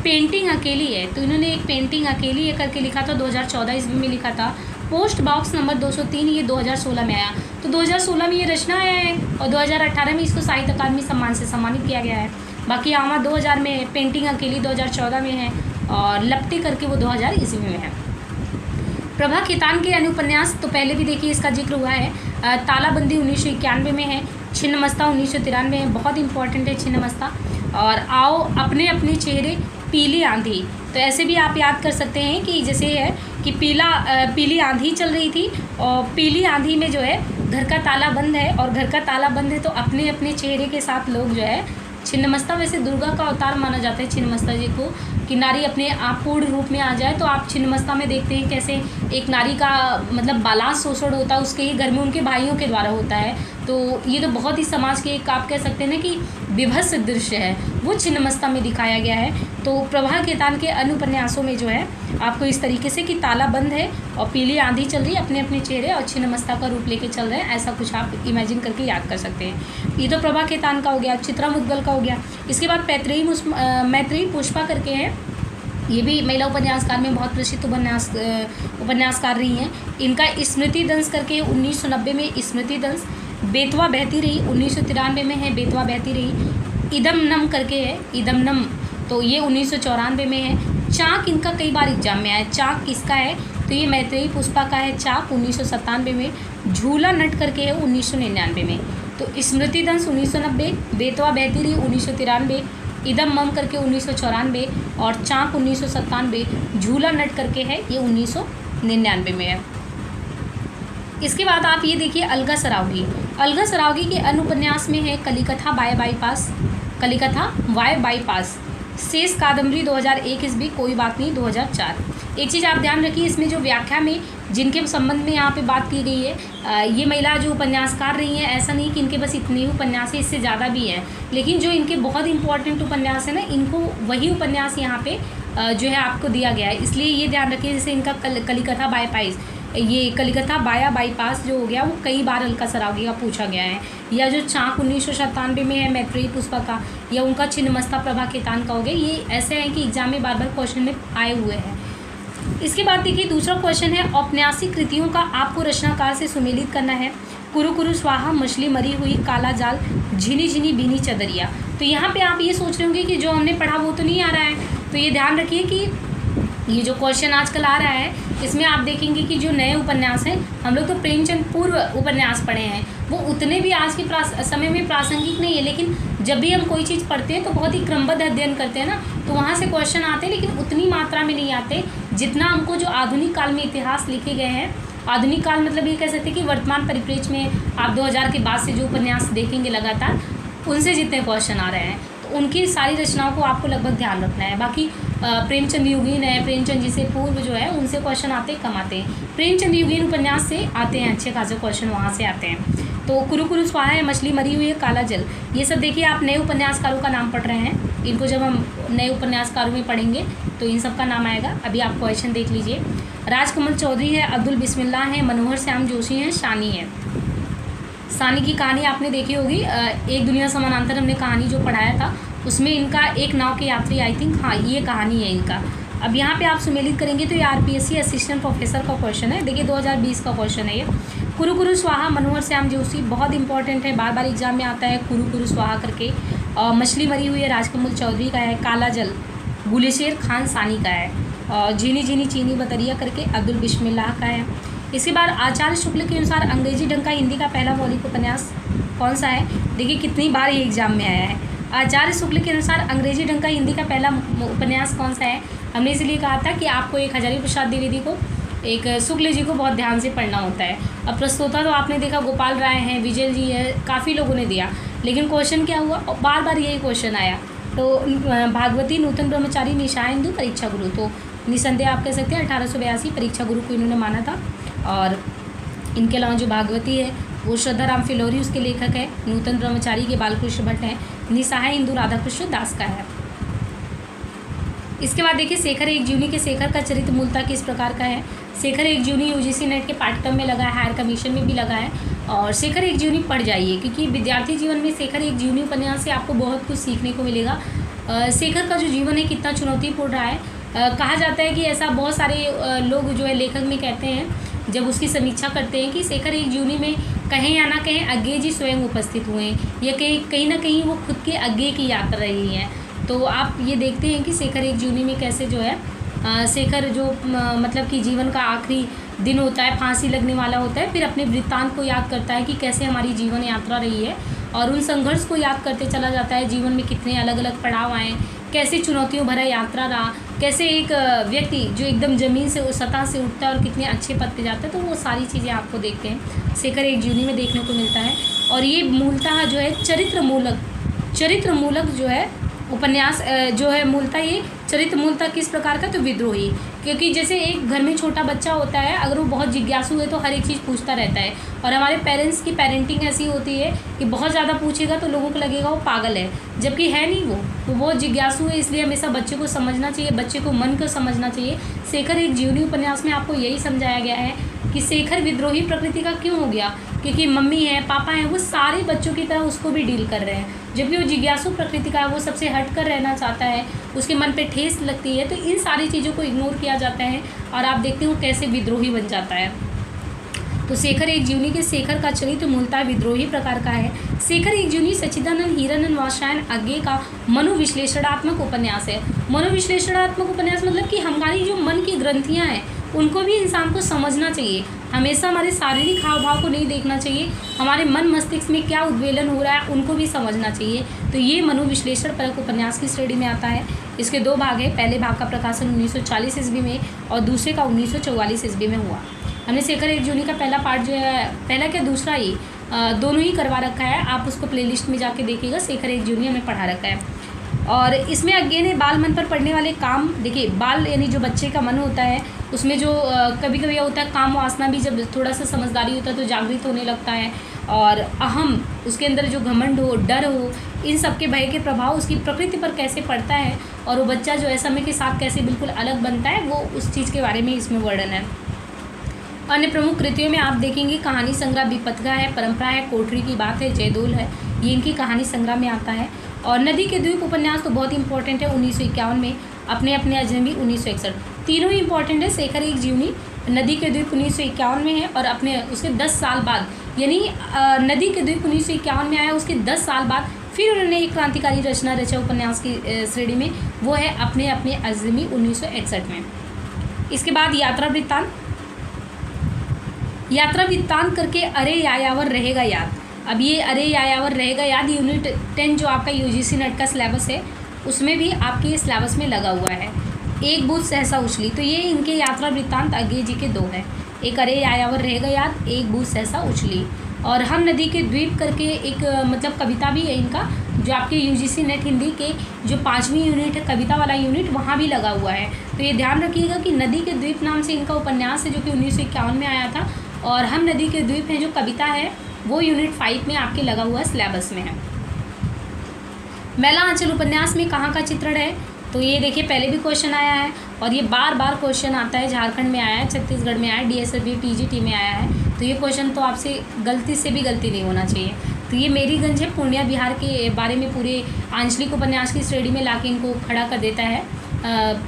पेंटिंग अकेली है, तो इन्होंने एक पेंटिंग अकेली है करके लिखा था, 2014 ईस्वी में लिखा था। पोस्ट बॉक्स नंबर 203 ये 2016 में आया, तो 2016 में ये रचना आया है और 2018 में इसको साहित्य अकादमी सम्मान से सम्मानित किया गया है। बाकी आवा 2000 में है, पेंटिंग अकेली 2014 में है, और लपटे करके वो 2000 ईस्वी में है। प्रभा खेतान के अन्य उपन्यास तो पहले भी देखिए इसका जिक्र हुआ है। तालाबंदी 1991 में है, छिन्नमस्ता 1993 में है, बहुत इंपॉर्टेंट है छिन्नमस्ता। और आओ अपने अपने चेहरे, पीली आंधी, तो ऐसे भी आप याद कर सकते हैं कि जैसे है कि पीली आंधी चल रही थी, और पीली आंधी में जो है घर का ताला बंद है, और घर का ताला बंद है तो अपने अपने चेहरे के साथ लोग जो है छिन्नमस्ता, वैसे दुर्गा का अवतार माना जाता है छिन्नमस्ता जी को, कि नारी अपने आप पूर्ण रूप में आ जाए। तो आप छिन्नमस्ता में देखते हैं कैसे एक नारी का मतलब बालात शोषण होता है उसके ही घर में उनके भाइयों के द्वारा होता है। तो ये तो बहुत ही समाज के एक आप कह सकते हैं ना कि विभत्स दृश्य है, वो छिन्नमस्ता में दिखाया गया है। तो प्रभा खेतान के अन्य उपन्यासों में जो है आपको इस तरीके से कि ताला बंद है और पीली आंधी चल रही है, अपने अपने चेहरे और छिन्नमस्ता का रूप लेके चल रहे हैं, ऐसा कुछ आप इमेजिन करके याद कर सकते हैं। ये तो प्रभा खेतान का हो गया, चित्रा मुद्गल का हो गया। इसके बाद मैत्रेयी पुष्पा करके हैं, ये भी महिला उपन्यासकार में बहुत प्रसिद्ध उपन्यासकार रही हैं। इनका स्मृति दंश करके 1990 में स्मृति दंश, बेतवा बहती रही 1993 में है, बेतवा बहती रही। इदम नम करके है, इदम नम, तो ये 1994 में है। चाक इनका कई बार एग्जाम में आया, चाक किसका है, तो ये मैत्रेयी पुष्पा का है, चाक 1997 में। झूला नट करके है 1999 में। तो स्मृति दंश 1990, बेतवा बहती रही 1993, इदम मम करके 1994 और चाक 1997, झूला नट करके है ये 1999 में है। इसके बाद आप ये देखिए अलगा सरावगी। अलगा सरावगी के अन्य उपन्यास में है कलिकथा बाय बाईपास, कलिकथा वाय बाईपास, शेष कादम्बरी 2001 ईस्वी, कोई बात नहीं 2004। एक चीज़ आप ध्यान रखिए, इसमें जो व्याख्या में जिनके संबंध में यहाँ पे बात की गई है, ये महिला जो उपन्यासकार रही हैं, ऐसा नहीं कि इनके बस इतने ही उपन्यास है, इससे ज़्यादा भी हैं, लेकिन जो इनके बहुत इंपॉर्टेंट उपन्यास है ना, इनको वही उपन्यास यहाँ पे जो है आपको दिया गया है। इसलिए ये ध्यान रखिए, जैसे इनका कलिकथा बाईपास, ये कलिकथा बाया बाईपास जो हो गया वो कई बार अलका सरावगी का पूछा गया है, या जो चाक 1997 में है मैत्रेयी पुष्पा का, या उनका छिन्नमस्ता प्रभा केतान का हो गया। ये ऐसे हैं कि एग्जाम में बार बार क्वेश्चन में आए हुए हैं। इसके बाद देखिए दूसरा क्वेश्चन है, औपन्यासिक कृतियों का आपको रचनाकार से सुमेलित करना है। कुरु कुरु स्वाहा, मछली मरी हुई, काला जाल, झिनी झिनी भीनी चदरिया। तो यहाँ पे आप ये सोच रहे होंगे कि जो हमने पढ़ा वो तो नहीं आ रहा है, तो ये ध्यान रखिए कि ये जो क्वेश्चन आजकल आ रहा है इसमें आप देखेंगे कि जो नए उपन्यास हैं, हम लोग तो प्रेमचंद पूर्व उपन्यास पढ़े हैं, वो उतने भी आज के समय में प्रासंगिक नहीं है, लेकिन जब भी हम कोई चीज़ पढ़ते हैं तो बहुत ही क्रमबद्ध अध्ययन करते हैं ना, तो वहाँ से क्वेश्चन आते हैं, लेकिन उतनी मात्रा में नहीं आते जितना हमको जो आधुनिक काल में इतिहास लिखे गए हैं। आधुनिक काल मतलब ये कह सकते हैं कि वर्तमान परिप्रेक्ष्य में आप 2000 के बाद से जो उपन्यास देखेंगे लगातार, उनसे जितने क्वेश्चन आ रहे हैं, तो उनकी सारी रचनाओं को आपको लगभग ध्यान रखना है। बाकी प्रेमचंद युगीन है, प्रेमचंद जी से पूर्व जो है उनसे क्वेश्चन आते कम आते हैं। प्रेमचंद युगीन उपन्यास से आते हैं अच्छे खासे क्वेश्चन, वहाँ से आते हैं। तो कुरु कुरु स्वाहा है, मछली मरी हुई है, काला जल, ये सब देखिए आप नए उपन्यासकारों का नाम पढ़ रहे हैं। इनको जब हम नए उपन्यासकारों में पढ़ेंगे तो इन सब का नाम आएगा। अभी आप क्वेश्चन देख लीजिए। राजकमल चौधरी है, अब्दुल बिस्मिल्लाह है, मनोहर श्याम जोशी हैं, शानी है। सानी की कहानी आपने देखी होगी, एक दुनिया समानांतर हमने कहानी जो पढ़ाया था उसमें इनका एक नाव के यात्री, आई थिंक, हाँ ये कहानी है इनका। अब यहाँ पे आप सुमेलित करेंगे तो ये आरपीएससी असिस्टेंट प्रोफेसर का क्वेश्चन है। देखिए 2020 का क्वेश्चन है ये। कुरु कुरु स्वाहा, मनोहर श्याम जोशी, बहुत इंपॉर्टेंट है, बार बार एग्जाम में आता है कुरु कुरु स्वाहा करके। और मछली मरी हुई है, राजकमल चौधरी का है। काला जल गुलेशेर खान सानी का है। और झीनी झीनी चीनी बतरिया करके अब्दुल बिस्मिल्लाह का है। इसके बाद आचार्य शुक्ल के अनुसार अंग्रेजी ढंग का हिंदी का पहला मौलिक उपन्यास कौन सा है? देखिए कितनी बार ये एग्जाम में आया है। आचार्य शुक्ल के अनुसार अंग्रेजी ढंग का हिंदी का पहला उपन्यास कौन सा है? हमने इसलिए कहा था कि आपको एक हजारी प्रसाद द्विवेदी को, एक शुक्ल जी को बहुत ध्यान से पढ़ना होता है। अब प्रस्तोता तो आपने देखा गोपाल राय हैं, विजय जी है, काफ़ी लोगों ने दिया, लेकिन क्वेश्चन क्या हुआ, बार बार यही क्वेश्चन आया। तो भागवती, नूतन ब्रह्मचारी, निशायेंदु, परीक्षा गुरु, तो निसंदेह आप कह सकते हैं 1882 परीक्षा गुरु को इन्होंने माना था। और इनके अलावा जो भागवती है वो श्रद्धा राम फिलौरी उसके लेखक है। नूतन ब्रह्मचारी के बालकृष्ण भट्ट हैं। निसहाय इंदु राधाकृष्ण दास का है। इसके बाद देखिए शेखर एक जीवनी के शेखर का चरित्र मूलतः किस प्रकार का है? शेखर एक जीवनी यूजीसी नेट के पाठ्यक्रम में लगा है, हायर कमीशन में भी लगा है। और शेखर एक जीवनी पढ़ जाइए, क्योंकि विद्यार्थी जीवन में शेखर एक जीवनी उपन्यास से आपको बहुत कुछ सीखने को मिलेगा। शेखर का जो जीवन है कितना चुनौतीपूर्ण रहा है। कहा जाता है कि ऐसा बहुत सारे लोग जो है लेखक में कहते हैं, जब उसकी समीक्षा करते हैं, कि शेखर एक जीवनी में कहें या ना कहें अज्ञे जी स्वयं उपस्थित हुए हैं, या कहीं ना कहीं वो खुद के अज्ञे की यात्रा रही है। तो आप ये देखते हैं कि शेखर एक जीवनी में कैसे जो है शेखर जो मतलब कि जीवन का आखिरी दिन होता है, फांसी लगने वाला होता है, फिर अपने वृत्तांत को याद करता है कि कैसे हमारी जीवन यात्रा रही है, और उन संघर्ष को याद करते चला जाता है। जीवन में कितने अलग अलग पड़ाव आए, कैसे चुनौतियों भरा यात्रा रहा, कैसे एक व्यक्ति जो एकदम ज़मीन से सतह से उठता है और कितने अच्छे पद पे जाता है। तो वो सारी चीज़ें आपको देखते हैं शेखर एक जीवनी में देखने को मिलता है। और ये मूलतः जो है चरित्र मूलक जो है उपन्यास जो है, मूलतः ये चरित्र मूलतः किस प्रकार का? तो विद्रोही। क्योंकि जैसे एक घर में छोटा बच्चा होता है, अगर वो बहुत जिज्ञासु है तो हर एक चीज़ पूछता रहता है। और हमारे पेरेंट्स की पेरेंटिंग ऐसी होती है कि बहुत ज़्यादा पूछेगा तो लोगों को लगेगा वो पागल है, जबकि है नहीं, वो बहुत जिज्ञासु है। इसलिए हमेशा बच्चे को समझना चाहिए, बच्चे को मन को समझना चाहिए। शेखर एक जीवनी उपन्यास में आपको यही समझाया गया है कि शेखर विद्रोही प्रकृति का क्यों हो गया, क्योंकि मम्मी है, पापा हैं, वो सारे बच्चों की तरह उसको भी डील कर रहे हैं, जबकि वो जिज्ञासु प्रकृति का है, वो सबसे हट कर रहना चाहता है, उसके मन पे ठेस लगती है। तो इन सारी चीज़ों को इग्नोर किया जाता है और आप देखते हो कैसे विद्रोही बन जाता है। तो शेखर एक जीवनी के शेखर का चरित्र मूलतः विद्रोही प्रकार का है। शेखर एक जीवनी सच्चिदानंद हीरानंद वात्स्यायन अज्ञे का मनोविश्लेषणात्मक उपन्यास है। मनोविश्लेषणात्मक उपन्यास मतलब कि हमारी जो मन की ग्रंथियाँ हैं उनको भी इंसान को समझना चाहिए। हमेशा हमारे शारीरिक हाव भाव को नहीं देखना चाहिए, हमारे मन मस्तिष्क में क्या उद्वेलन हो रहा है उनको भी समझना चाहिए। तो ये मनोविश्लेषण परक उपन्यास की श्रेणी में आता है। इसके दो भाग हैं, पहले भाग का प्रकाशन 1940 ईस्वी में और दूसरे का 1944 ईस्वी में हुआ। हमने शेखर एक जूनी का पहला पार्ट जो है, पहला क्या दूसरा ही, दोनों ही करवा रखा है, आप उसको प्लेलिस्ट में जाके देखिएगा। शेखर एक जूनी हमने पढ़ा रखा है। और इसमें अगेन है बाल मन पर पड़ने वाले काम। देखिए बाल यानी जो बच्चे का मन होता है उसमें जो कभी कभी होता है काम वासना भी, जब थोड़ा सा समझदारी होता है तो जागृत होने लगता है, और अहम उसके अंदर जो घमंड हो, डर हो, इन सब के भय के प्रभाव उसकी प्रकृति पर कैसे पड़ता है, और वो बच्चा जो है समय के साथ कैसे बिल्कुल अलग बनता है, वो उस चीज़ के बारे में इसमें वर्णन है। अन्य प्रमुख कृतियों में आप देखेंगे कहानी संग्रह विपथगा है, परंपरा है, कोठरी की बात है, जयदोल है, ये इनकी कहानी संग्रह में आता है। और नदी के द्वीप उपन्यास तो बहुत इंपॉर्टेंट है 1951 में, अपने अपने अजनबी 1961, तीनों ही इंपॉर्टेंट है। शेखर एक जीवनी, नदी के द्वीप 1951 में है, और अपने उसके 10 साल बाद, यानी नदी के द्वीप 1951 में आया, उसके 10 साल बाद फिर उन्होंने एक क्रांतिकारी रचना रचा उपन्यास की श्रेणी में, वो है अपने अपने अजनबी 1961 में। इसके बाद यात्रा वृत्तांत, यात्रा वृत्तांत करके अरे यायावर रहेगा याद। अब ये अरे यायावर रहेगा याद यूनिट 10 जो आपका यूजीसी नेट का सिलेबस है उसमें भी आपके सिलेबस में लगा हुआ है। एक बूथ सहसा उछली, तो ये इनके यात्रा वृत्तांत अज्ञे जी के 2 हैं, एक अरे यायावर रहेगा याद, एक बूथ सहसा उछली। और हम नदी के द्वीप करके एक मतलब कविता भी है इनका, जो आपके यूजीसी नेट हिंदी के जो 5वीं यूनिट है कविता वाला यूनिट, वहाँ भी लगा हुआ है। तो ये ध्यान रखिएगा कि नदी के द्वीप नाम से इनका उपन्यास है जो कि 1951 में आया था, और हम नदी के द्वीप है जो कविता है वो यूनिट 5 में आपके लगा हुआ सिलेबस में है। मैला आंचल उपन्यास में कहाँ का चित्रण है, तो ये देखिए पहले भी क्वेश्चन आया है, और ये बार बार क्वेश्चन आता है, झारखंड में आया है, छत्तीसगढ़ में आया है, DSLV TGT में आया है, तो ये क्वेश्चन तो आपसे गलती से भी गलती नहीं होना चाहिए। तो ये मेरीगंज है, पूर्णिया बिहार के बारे में पूरे आंचलिक उपन्यास की श्रेणी में लाके इनको खड़ा कर देता है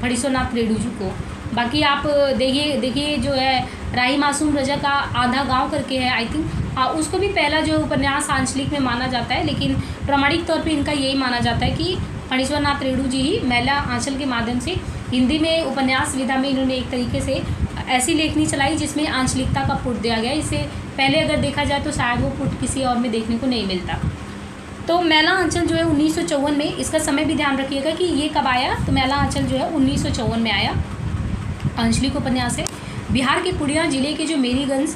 फणीश्वरनाथ रेणु जी को। बाकी आप देखिए जो है राही मासूम रजा का आधा गांव करके है, आई थिंक, हाँ, उसको भी पहला जो उपन्यास आंचलिक में माना जाता है, लेकिन प्रामाणिक तौर पे इनका यही माना जाता है कि फणीश्वरनाथ रेणु जी ही मैला आंचल के माध्यम से हिंदी में उपन्यास विधा में इन्होंने एक तरीके से ऐसी लेखनी चलाई जिसमें आंचलिकता का पुट दिया गया। इससे पहले अगर देखा जाए तो शायद वो पुट किसी और में देखने को नहीं मिलता। तो मैला आंचल जो है 1954 में, इसका समय भी ध्यान रखिएगा कि ये कब आया, तो मैला आंचल जो है 1954 में आया, आंचलिक उपन्यास है। बिहार के पूर्णिया जिले के जो मेरीगंज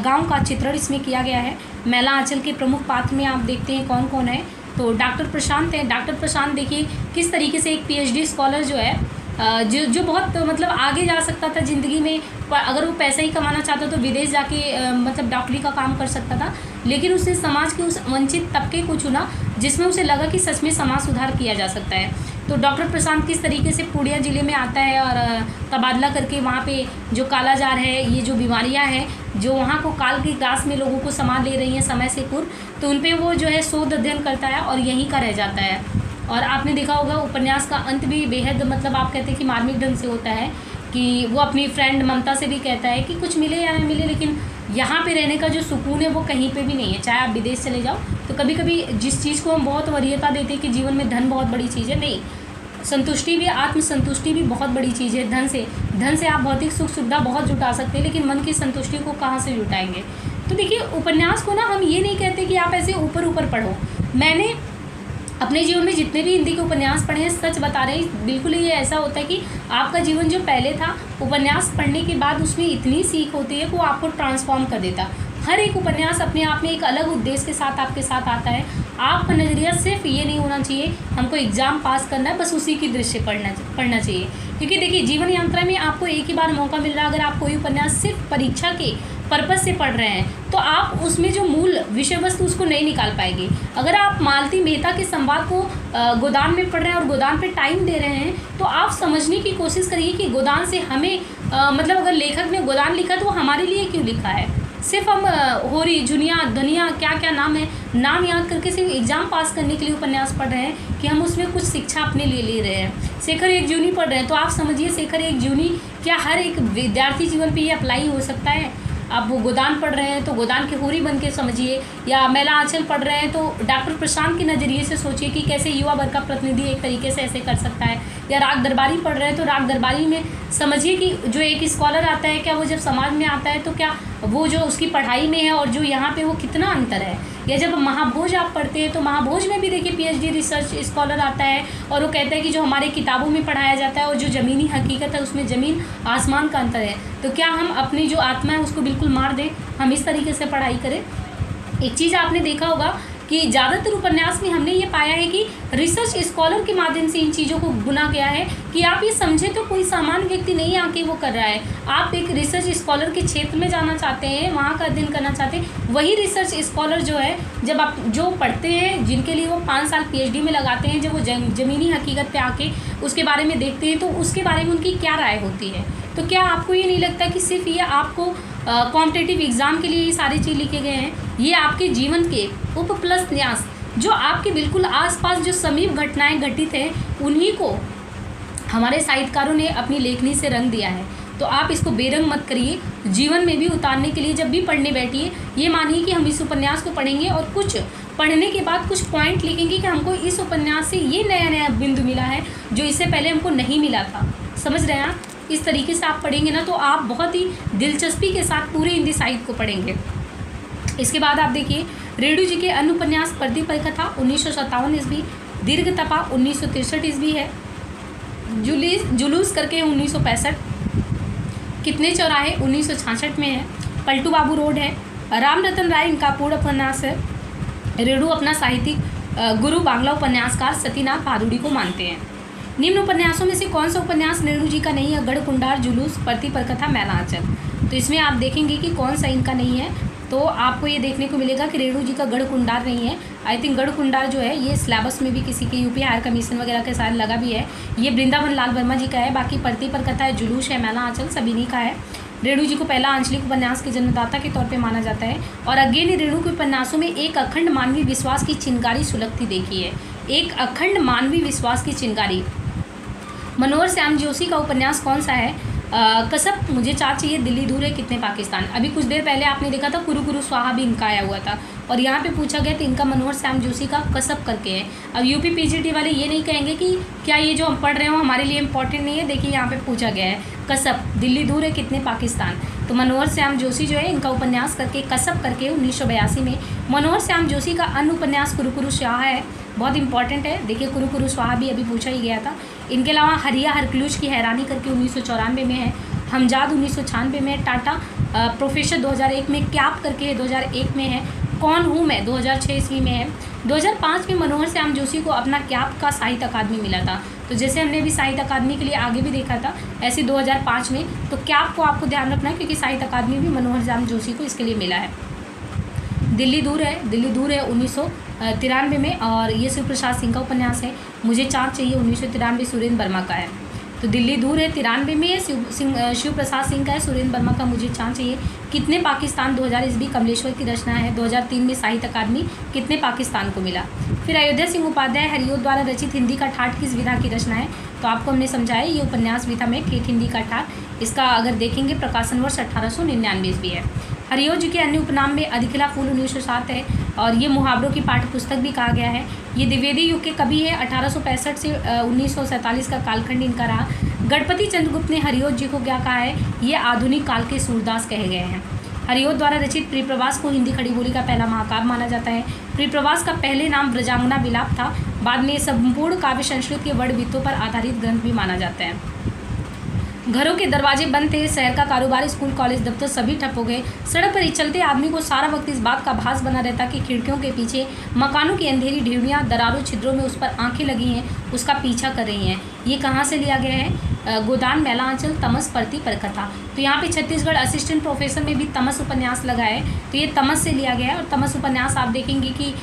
गांव का चित्रण इसमें किया गया है। मैला आंचल के प्रमुख पात्र में आप देखते हैं कौन कौन है, तो डॉक्टर प्रशांत हैं। डॉक्टर प्रशांत देखिए किस तरीके से एक PhD स्कॉलर जो है जो बहुत मतलब आगे जा सकता था ज़िंदगी में, अगर वो पैसा ही कमाना चाहता तो विदेश जाके मतलब डॉक्टरी का काम कर सकता था, लेकिन उसने समाज के उस वंचित तबके को चुना जिसमें उसे लगा कि सच में समाज सुधार किया जा सकता है। तो डॉक्टर प्रशांत किस तरीके से पूर्णिया ज़िले में आता है और तबादला करके वहाँ पे जो कालाजार है, ये जो बीमारियाँ हैं जो वहाँ को काल के ग्रास में लोगों को समा ले रही हैं समय से पूर्व, तो उन पर वो जो है शोध अध्ययन करता है और यहीं का रह जाता है। और आपने देखा होगा उपन्यास का अंत भी बेहद मतलब आप कहते हैं कि मार्मिक ढंग से होता है कि वो अपनी फ्रेंड ममता से भी कहता है कि कुछ मिले या नहीं मिले, लेकिन यहाँ पे रहने का जो सुकून है वो कहीं पे भी नहीं है, चाहे आप विदेश चले जाओ। तो कभी कभी जिस चीज़ को हम बहुत वरीयता देते हैं कि जीवन में धन बहुत बड़ी चीज़ है, नहीं, संतुष्टि भी, आत्मसंतुष्टि भी बहुत बड़ी चीज़ है। धन से आप भौतिक सुख सुविधा बहुत जुटा सकते हैं, लेकिन मन की संतुष्टि को कहाँ से जुटाएंगे। तो देखिए उपन्यास को ना हम ये नहीं कहते कि आप ऐसे ऊपर ऊपर पढ़ो। मैंने अपने जीवन में जितने भी हिंदी के उपन्यास पढ़े हैं, सच बता रहे हैं, बिल्कुल ही ऐसा होता है कि आपका जीवन जो पहले था, उपन्यास पढ़ने के बाद उसमें इतनी सीख होती है कि वो आपको ट्रांसफॉर्म कर देता। हर एक उपन्यास अपने आप में एक अलग उद्देश्य के साथ आपके साथ आता है। आपका नज़रिया सिर्फ ये नहीं होना चाहिए हमको एग्ज़ाम पास करना है, बस उसी की दृष्टि पढ़ना चाहिए। क्योंकि देखिए जीवन यात्रा में आपको एक ही बार मौका मिल रहा है। अगर आप कोई उपन्यास सिर्फ परीक्षा के पर्पस से पढ़ रहे हैं तो आप उसमें जो मूल विषय वस्तु उसको नहीं निकाल पाएंगे। अगर आप मालती मेहता के संवाद को गोदान में पढ़ रहे हैं और गोदान पे टाइम दे रहे हैं, तो आप समझने की कोशिश करिए कि गोदान से हमें मतलब अगर लेखक ने गोदान लिखा तो वो हमारे लिए क्यों लिखा है। सिर्फ हम होरी जुनिया दुनिया क्या क्या नाम है, नाम याद करके सिर्फ एग्ज़ाम पास करने के लिए उपन्यास पढ़ रहे हैं कि हम उसमें कुछ शिक्षा अपने लिए ले रहे हैं। शेखर एक जूनी पढ़ रहे हैं तो आप समझिए शेखर एक जूनी क्या हर एक विद्यार्थी जीवन पे ये अप्लाई हो सकता है। आप वो गोदान पढ़ रहे हैं तो गोदान के होरी बन के समझिए, या मैला आंचल पढ़ रहे हैं तो डॉक्टर प्रशांत के नज़रिए से सोचिए कि कैसे युवा वर्ग का प्रतिनिधि एक तरीके से ऐसे कर सकता है। या राग दरबारी पढ़ रहे हैं तो राग दरबारी में समझिए कि जो एक स्कॉलर आता है, क्या वो जब समाज में आता है तो क्या वो जो उसकी पढ़ाई में है और जो यहाँ पे वो कितना अंतर है। या जब महाभोज आप पढ़ते हैं तो महाभोज में भी देखिए पीएचडी रिसर्च स्कॉलर आता है और वो कहता है कि जो हमारे किताबों में पढ़ाया जाता है और जो ज़मीनी हकीकत है उसमें ज़मीन आसमान का अंतर है। तो क्या हम अपनी जो आत्मा है उसको बिल्कुल मार दें, हम इस तरीके से पढ़ाई करें। एक चीज़ आपने देखा होगा कि ज़्यादातर उपन्यास में हमने ये पाया है कि रिसर्च स्कॉलर के माध्यम से इन चीज़ों को बुना गया है कि आप ये समझें तो कोई सामान्य व्यक्ति नहीं आके वो कर रहा है। आप एक रिसर्च स्कॉलर के क्षेत्र में जाना चाहते हैं, वहाँ का अध्ययन करना चाहते हैं, वही रिसर्च स्कॉलर जो है जब आप जो पढ़ते हैं, जिनके लिए वो 5 साल पीएचडी में लगाते हैं, जब वो ज़मीनी हकीकत पे आके उसके बारे में देखते हैं तो उसके बारे में उनकी क्या राय होती है। तो क्या आपको ये नहीं लगता कि सिर्फ ये आपको कॉम्पिटिटिव एग्ज़ाम के लिए ये सारी चीज़ लिखे गए हैं? ये आपके जीवन के उपप्लस न्यास जो आपके बिल्कुल आसपास जो समीप घटनाएं घटित हैं उन्हीं को हमारे साहित्यकारों ने अपनी लेखनी से रंग दिया है। तो आप इसको बेरंग मत करिए, जीवन में भी उतारने के लिए जब भी पढ़ने बैठिए ये मानिए कि हम इस उपन्यास को पढ़ेंगे और कुछ पढ़ने के बाद कुछ पॉइंट लिखेंगे कि हमको इस उपन्यास से ये नया नया बिंदु मिला है जो इससे पहले हमको नहीं मिला था। समझ रहे हैं आप? इस तरीके से आप पढ़ेंगे ना तो आप बहुत ही दिलचस्पी के साथ पूरे हिंदी साहित्य को पढ़ेंगे। इसके बाद आप देखिए रेणु जी के अन्य उपन्यास पर्दी परिकथा 1957 ईस्वी, दीर्घ तपा 1963 ईस्वी है, जुलूस करके 1965, कितने चौराहे 1966 में है, पलटू बाबू रोड है, राम रतन राय इनका पूर्ण उपन्यास है। रेणु अपना साहित्यिक गुरु बांग्ला उपन्यासकार सतीनाथ भादुड़ी को मानते हैं। निम्न उपन्यासों में से कौन सा उपन्यास रेणु जी का नहीं है? गढ़कुंडार, जुलूस, पर्दी परिकथा, मैला आंचल। तो इसमें आप देखेंगे कि कौन सा इनका नहीं है। तो आपको ये देखने को मिलेगा कि रेणु जी का गढ़कुंडार नहीं है। आई थिंक गढ़कुंडार जो है ये सिलेबस में भी किसी के यूपी हायर कमीशन वगैरह के साथ लगा भी है। ये वृंदावन लाल वर्मा जी का है। बाकी पर्दी परिकथा है, जुलूस है, मैला आंचल सब इन्हीं का है। रेणु जी को पहला आंचलिक उपन्यास के जन्मदाता के तौर पे माना जाता है। और अगेन रेणु के उपन्यासों में एक अखंड मानवीय विश्वास की चिंगारी सुलगती देखी है। एक अखंड मानवीय विश्वास की चिंगारी। मनोहर श्याम जोशी का उपन्यास कौन सा है? कसब, मुझे चार चाहिए, दिल्ली दूर है, कितने पाकिस्तान। अभी कुछ देर पहले आपने देखा था कुरु कुरु स्वाहा भी इनका आया हुआ था और यहाँ पे पूछा गया तो इनका मनोहर श्याम जोशी का कसब करके है। अब यूपी पीजीटी वाले ये नहीं कहेंगे कि क्या ये जो हम पढ़ रहे हो हमारे लिए इंपॉर्टेंट नहीं है। देखिए यहाँ पे पूछा गया है कसब, दिल्ली दूर है, कितने पाकिस्तान। तो मनोहर श्याम जोशी जो है इनका उपन्यास करके कसब करके 1982 में। मनोहर श्याम जोशी का अन्य उपन्यास कुरु कुरु स्वाहा है, बहुत इंपॉर्टेंट है। देखिए कुरु कुरु स्वाहा भी अभी पूछा ही गया था। इनके अलावा हरिया हरक्लूज की हैरानी करके 1994 में है, हमजाद 1996 में, टाटा प्रोफेसर 2001 में, कैप करके 2001 में है, कौन हूँ मैं 2006 ईस्वी में है। 2005 में मनोहर श्याम जोशी को अपना कैप का साहित्य अकादमी मिला था। तो जैसे हमने अभी साहित्य अकादमी के लिए आगे भी देखा था ऐसे 2005 में तो कैप को आपको ध्यान रखना है क्योंकि साहित्य अकादमी भी मनोहर श्याम जोशी को इसके लिए मिला है। दिल्ली दूर है 1993 में और ये शिव प्रसाद सिंह का उपन्यास है। मुझे चाँद चाहिए 1993 सुरेंद्र वर्मा का है। तो दिल्ली दूर है 93 में शिव प्रसाद सिंह का है, सुरेंद्र वर्मा का मुझे चाँद चाहिए। कितने पाकिस्तान 2000 ईस्वी कमलेश्वर की रचना है। 2003 में साहित्य अकादमी कितने पाकिस्तान को मिला। फिर अयोध्या सिंह उपाध्याय हरिओ द्वारा रचित हिंदी का ठाठ किस विधा की रचना है। तो आपको हमने समझाया ये उपन्यास विधा में ठेठ हिंदी का ठाठ। इसका अगर देखेंगे प्रकाशन वर्ष 1899 ईस्वी है। हरिओ जी के अन्य उपनाम में अधिखिला फूल 1907 है और ये मुहावरों की पाठ्य पुस्तक भी कहा गया है। ये द्विवेदी युग के कवि है। 1865 से 1947 का कालखंड इनका रहा। गणपति चंद्रगुप्त ने हरिओ जी को क्या कहा है? ये आधुनिक काल के सूरदास कहे गए हैं। हरिओ द्वारा रचित प्रियप्रवास को हिंदी खड़ी बोली का पहला महाकाव्य माना जाता है। प्रियप्रवास का पहले नाम ब्रजांगना विलाप था। बाद में संपूर्ण काव्य संस्कृत के वर्णवित्तों पर आधारित ग्रंथ भी माना जाता है। घरों के दरवाजे बंद थे, शहर का कारोबार, स्कूल, कॉलेज, दफ्तर सभी ठप हो गए। सड़क पर चलते आदमी को सारा वक्त इस बात का भास बना रहता कि खिड़कियों के पीछे मकानों की अंधेरी ढिवड़ियाँ दरारों छिद्रों में उस पर आंखें लगी हैं, उसका पीछा कर रही हैं। ये कहाँ से लिया गया है? गोदान, मैला आंचल, तमस, पर्दी परिकथा। तो यहाँ पे छत्तीसगढ़ असिस्टेंट प्रोफेसर में भी तमस उपन्यास लगा है। तो ये तमस से लिया गया है और तमस उपन्यास आप देखेंगे कि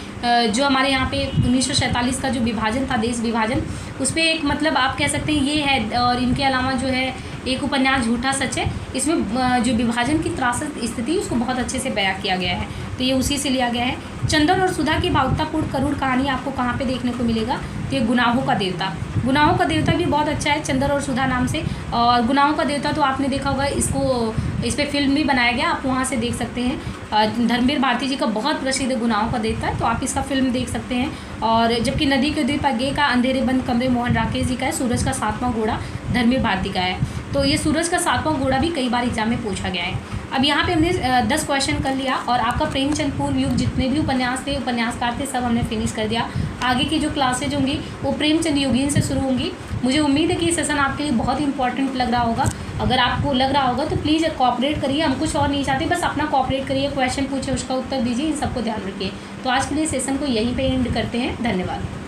जो हमारे यहाँ पे 1947 का जो विभाजन था, देश विभाजन, उस पर एक मतलब आप कह सकते हैं ये है। और इनके अलावा जो है एक उपन्यास झूठा सच है, इसमें जो विभाजन की त्रासद स्थिति उसको बहुत अच्छे से बयां किया गया है। तो ये उसी से लिया गया है। चंदन और सुधा की भावुकतापूर्ण करूण कहानी आपको कहाँ पे देखने को मिलेगा? तो ये गुनाहों का देवता। गुनाहों का देवता भी बहुत अच्छा है, चंदन और सुधा नाम से। और गुनाहों का देवता तो आपने देखा होगा, इसको इस पर फिल्म भी बनाया गया, आप वहाँ से देख सकते हैं। धर्मवीर भारती जी का बहुत प्रसिद्ध गुनाहों का देवता है, तो आप इसका फिल्म देख सकते हैं। और जबकि नदी के द्वीप आगे का अंधेरे बंद कमरे मोहन राकेश जी का है। सूरज का 7वां घोड़ा धर्मवीर भारती का है। तो ये सूरज का 7वां घोड़ा भी कई बार एग्जाम में पूछा गया है। अब यहाँ पे हमने 10 क्वेश्चन कर लिया और आपका प्रेमचंद पूर्व युग जितने भी उपन्यास थे, उपन्यासकार थे, सब हमने फिनिश कर दिया। आगे की जो क्लासेज होंगी वो प्रेमचंद योगीन से शुरू होंगी। मुझे उम्मीद है कि ये सेशन आपके लिए बहुत इंपॉर्टेंट लग रहा होगा। अगर आपको लग रहा होगा तो प्लीज़ कोऑपरेट करिए, हम कुछ और नहीं चाहते, बस अपना कोऑपरेट करिए, क्वेश्चन पूछे उसका उत्तर दीजिए, इन सबको ध्यान रखिए। तो आज के लिए सेशन को यहीं पे एंड करते हैं। धन्यवाद।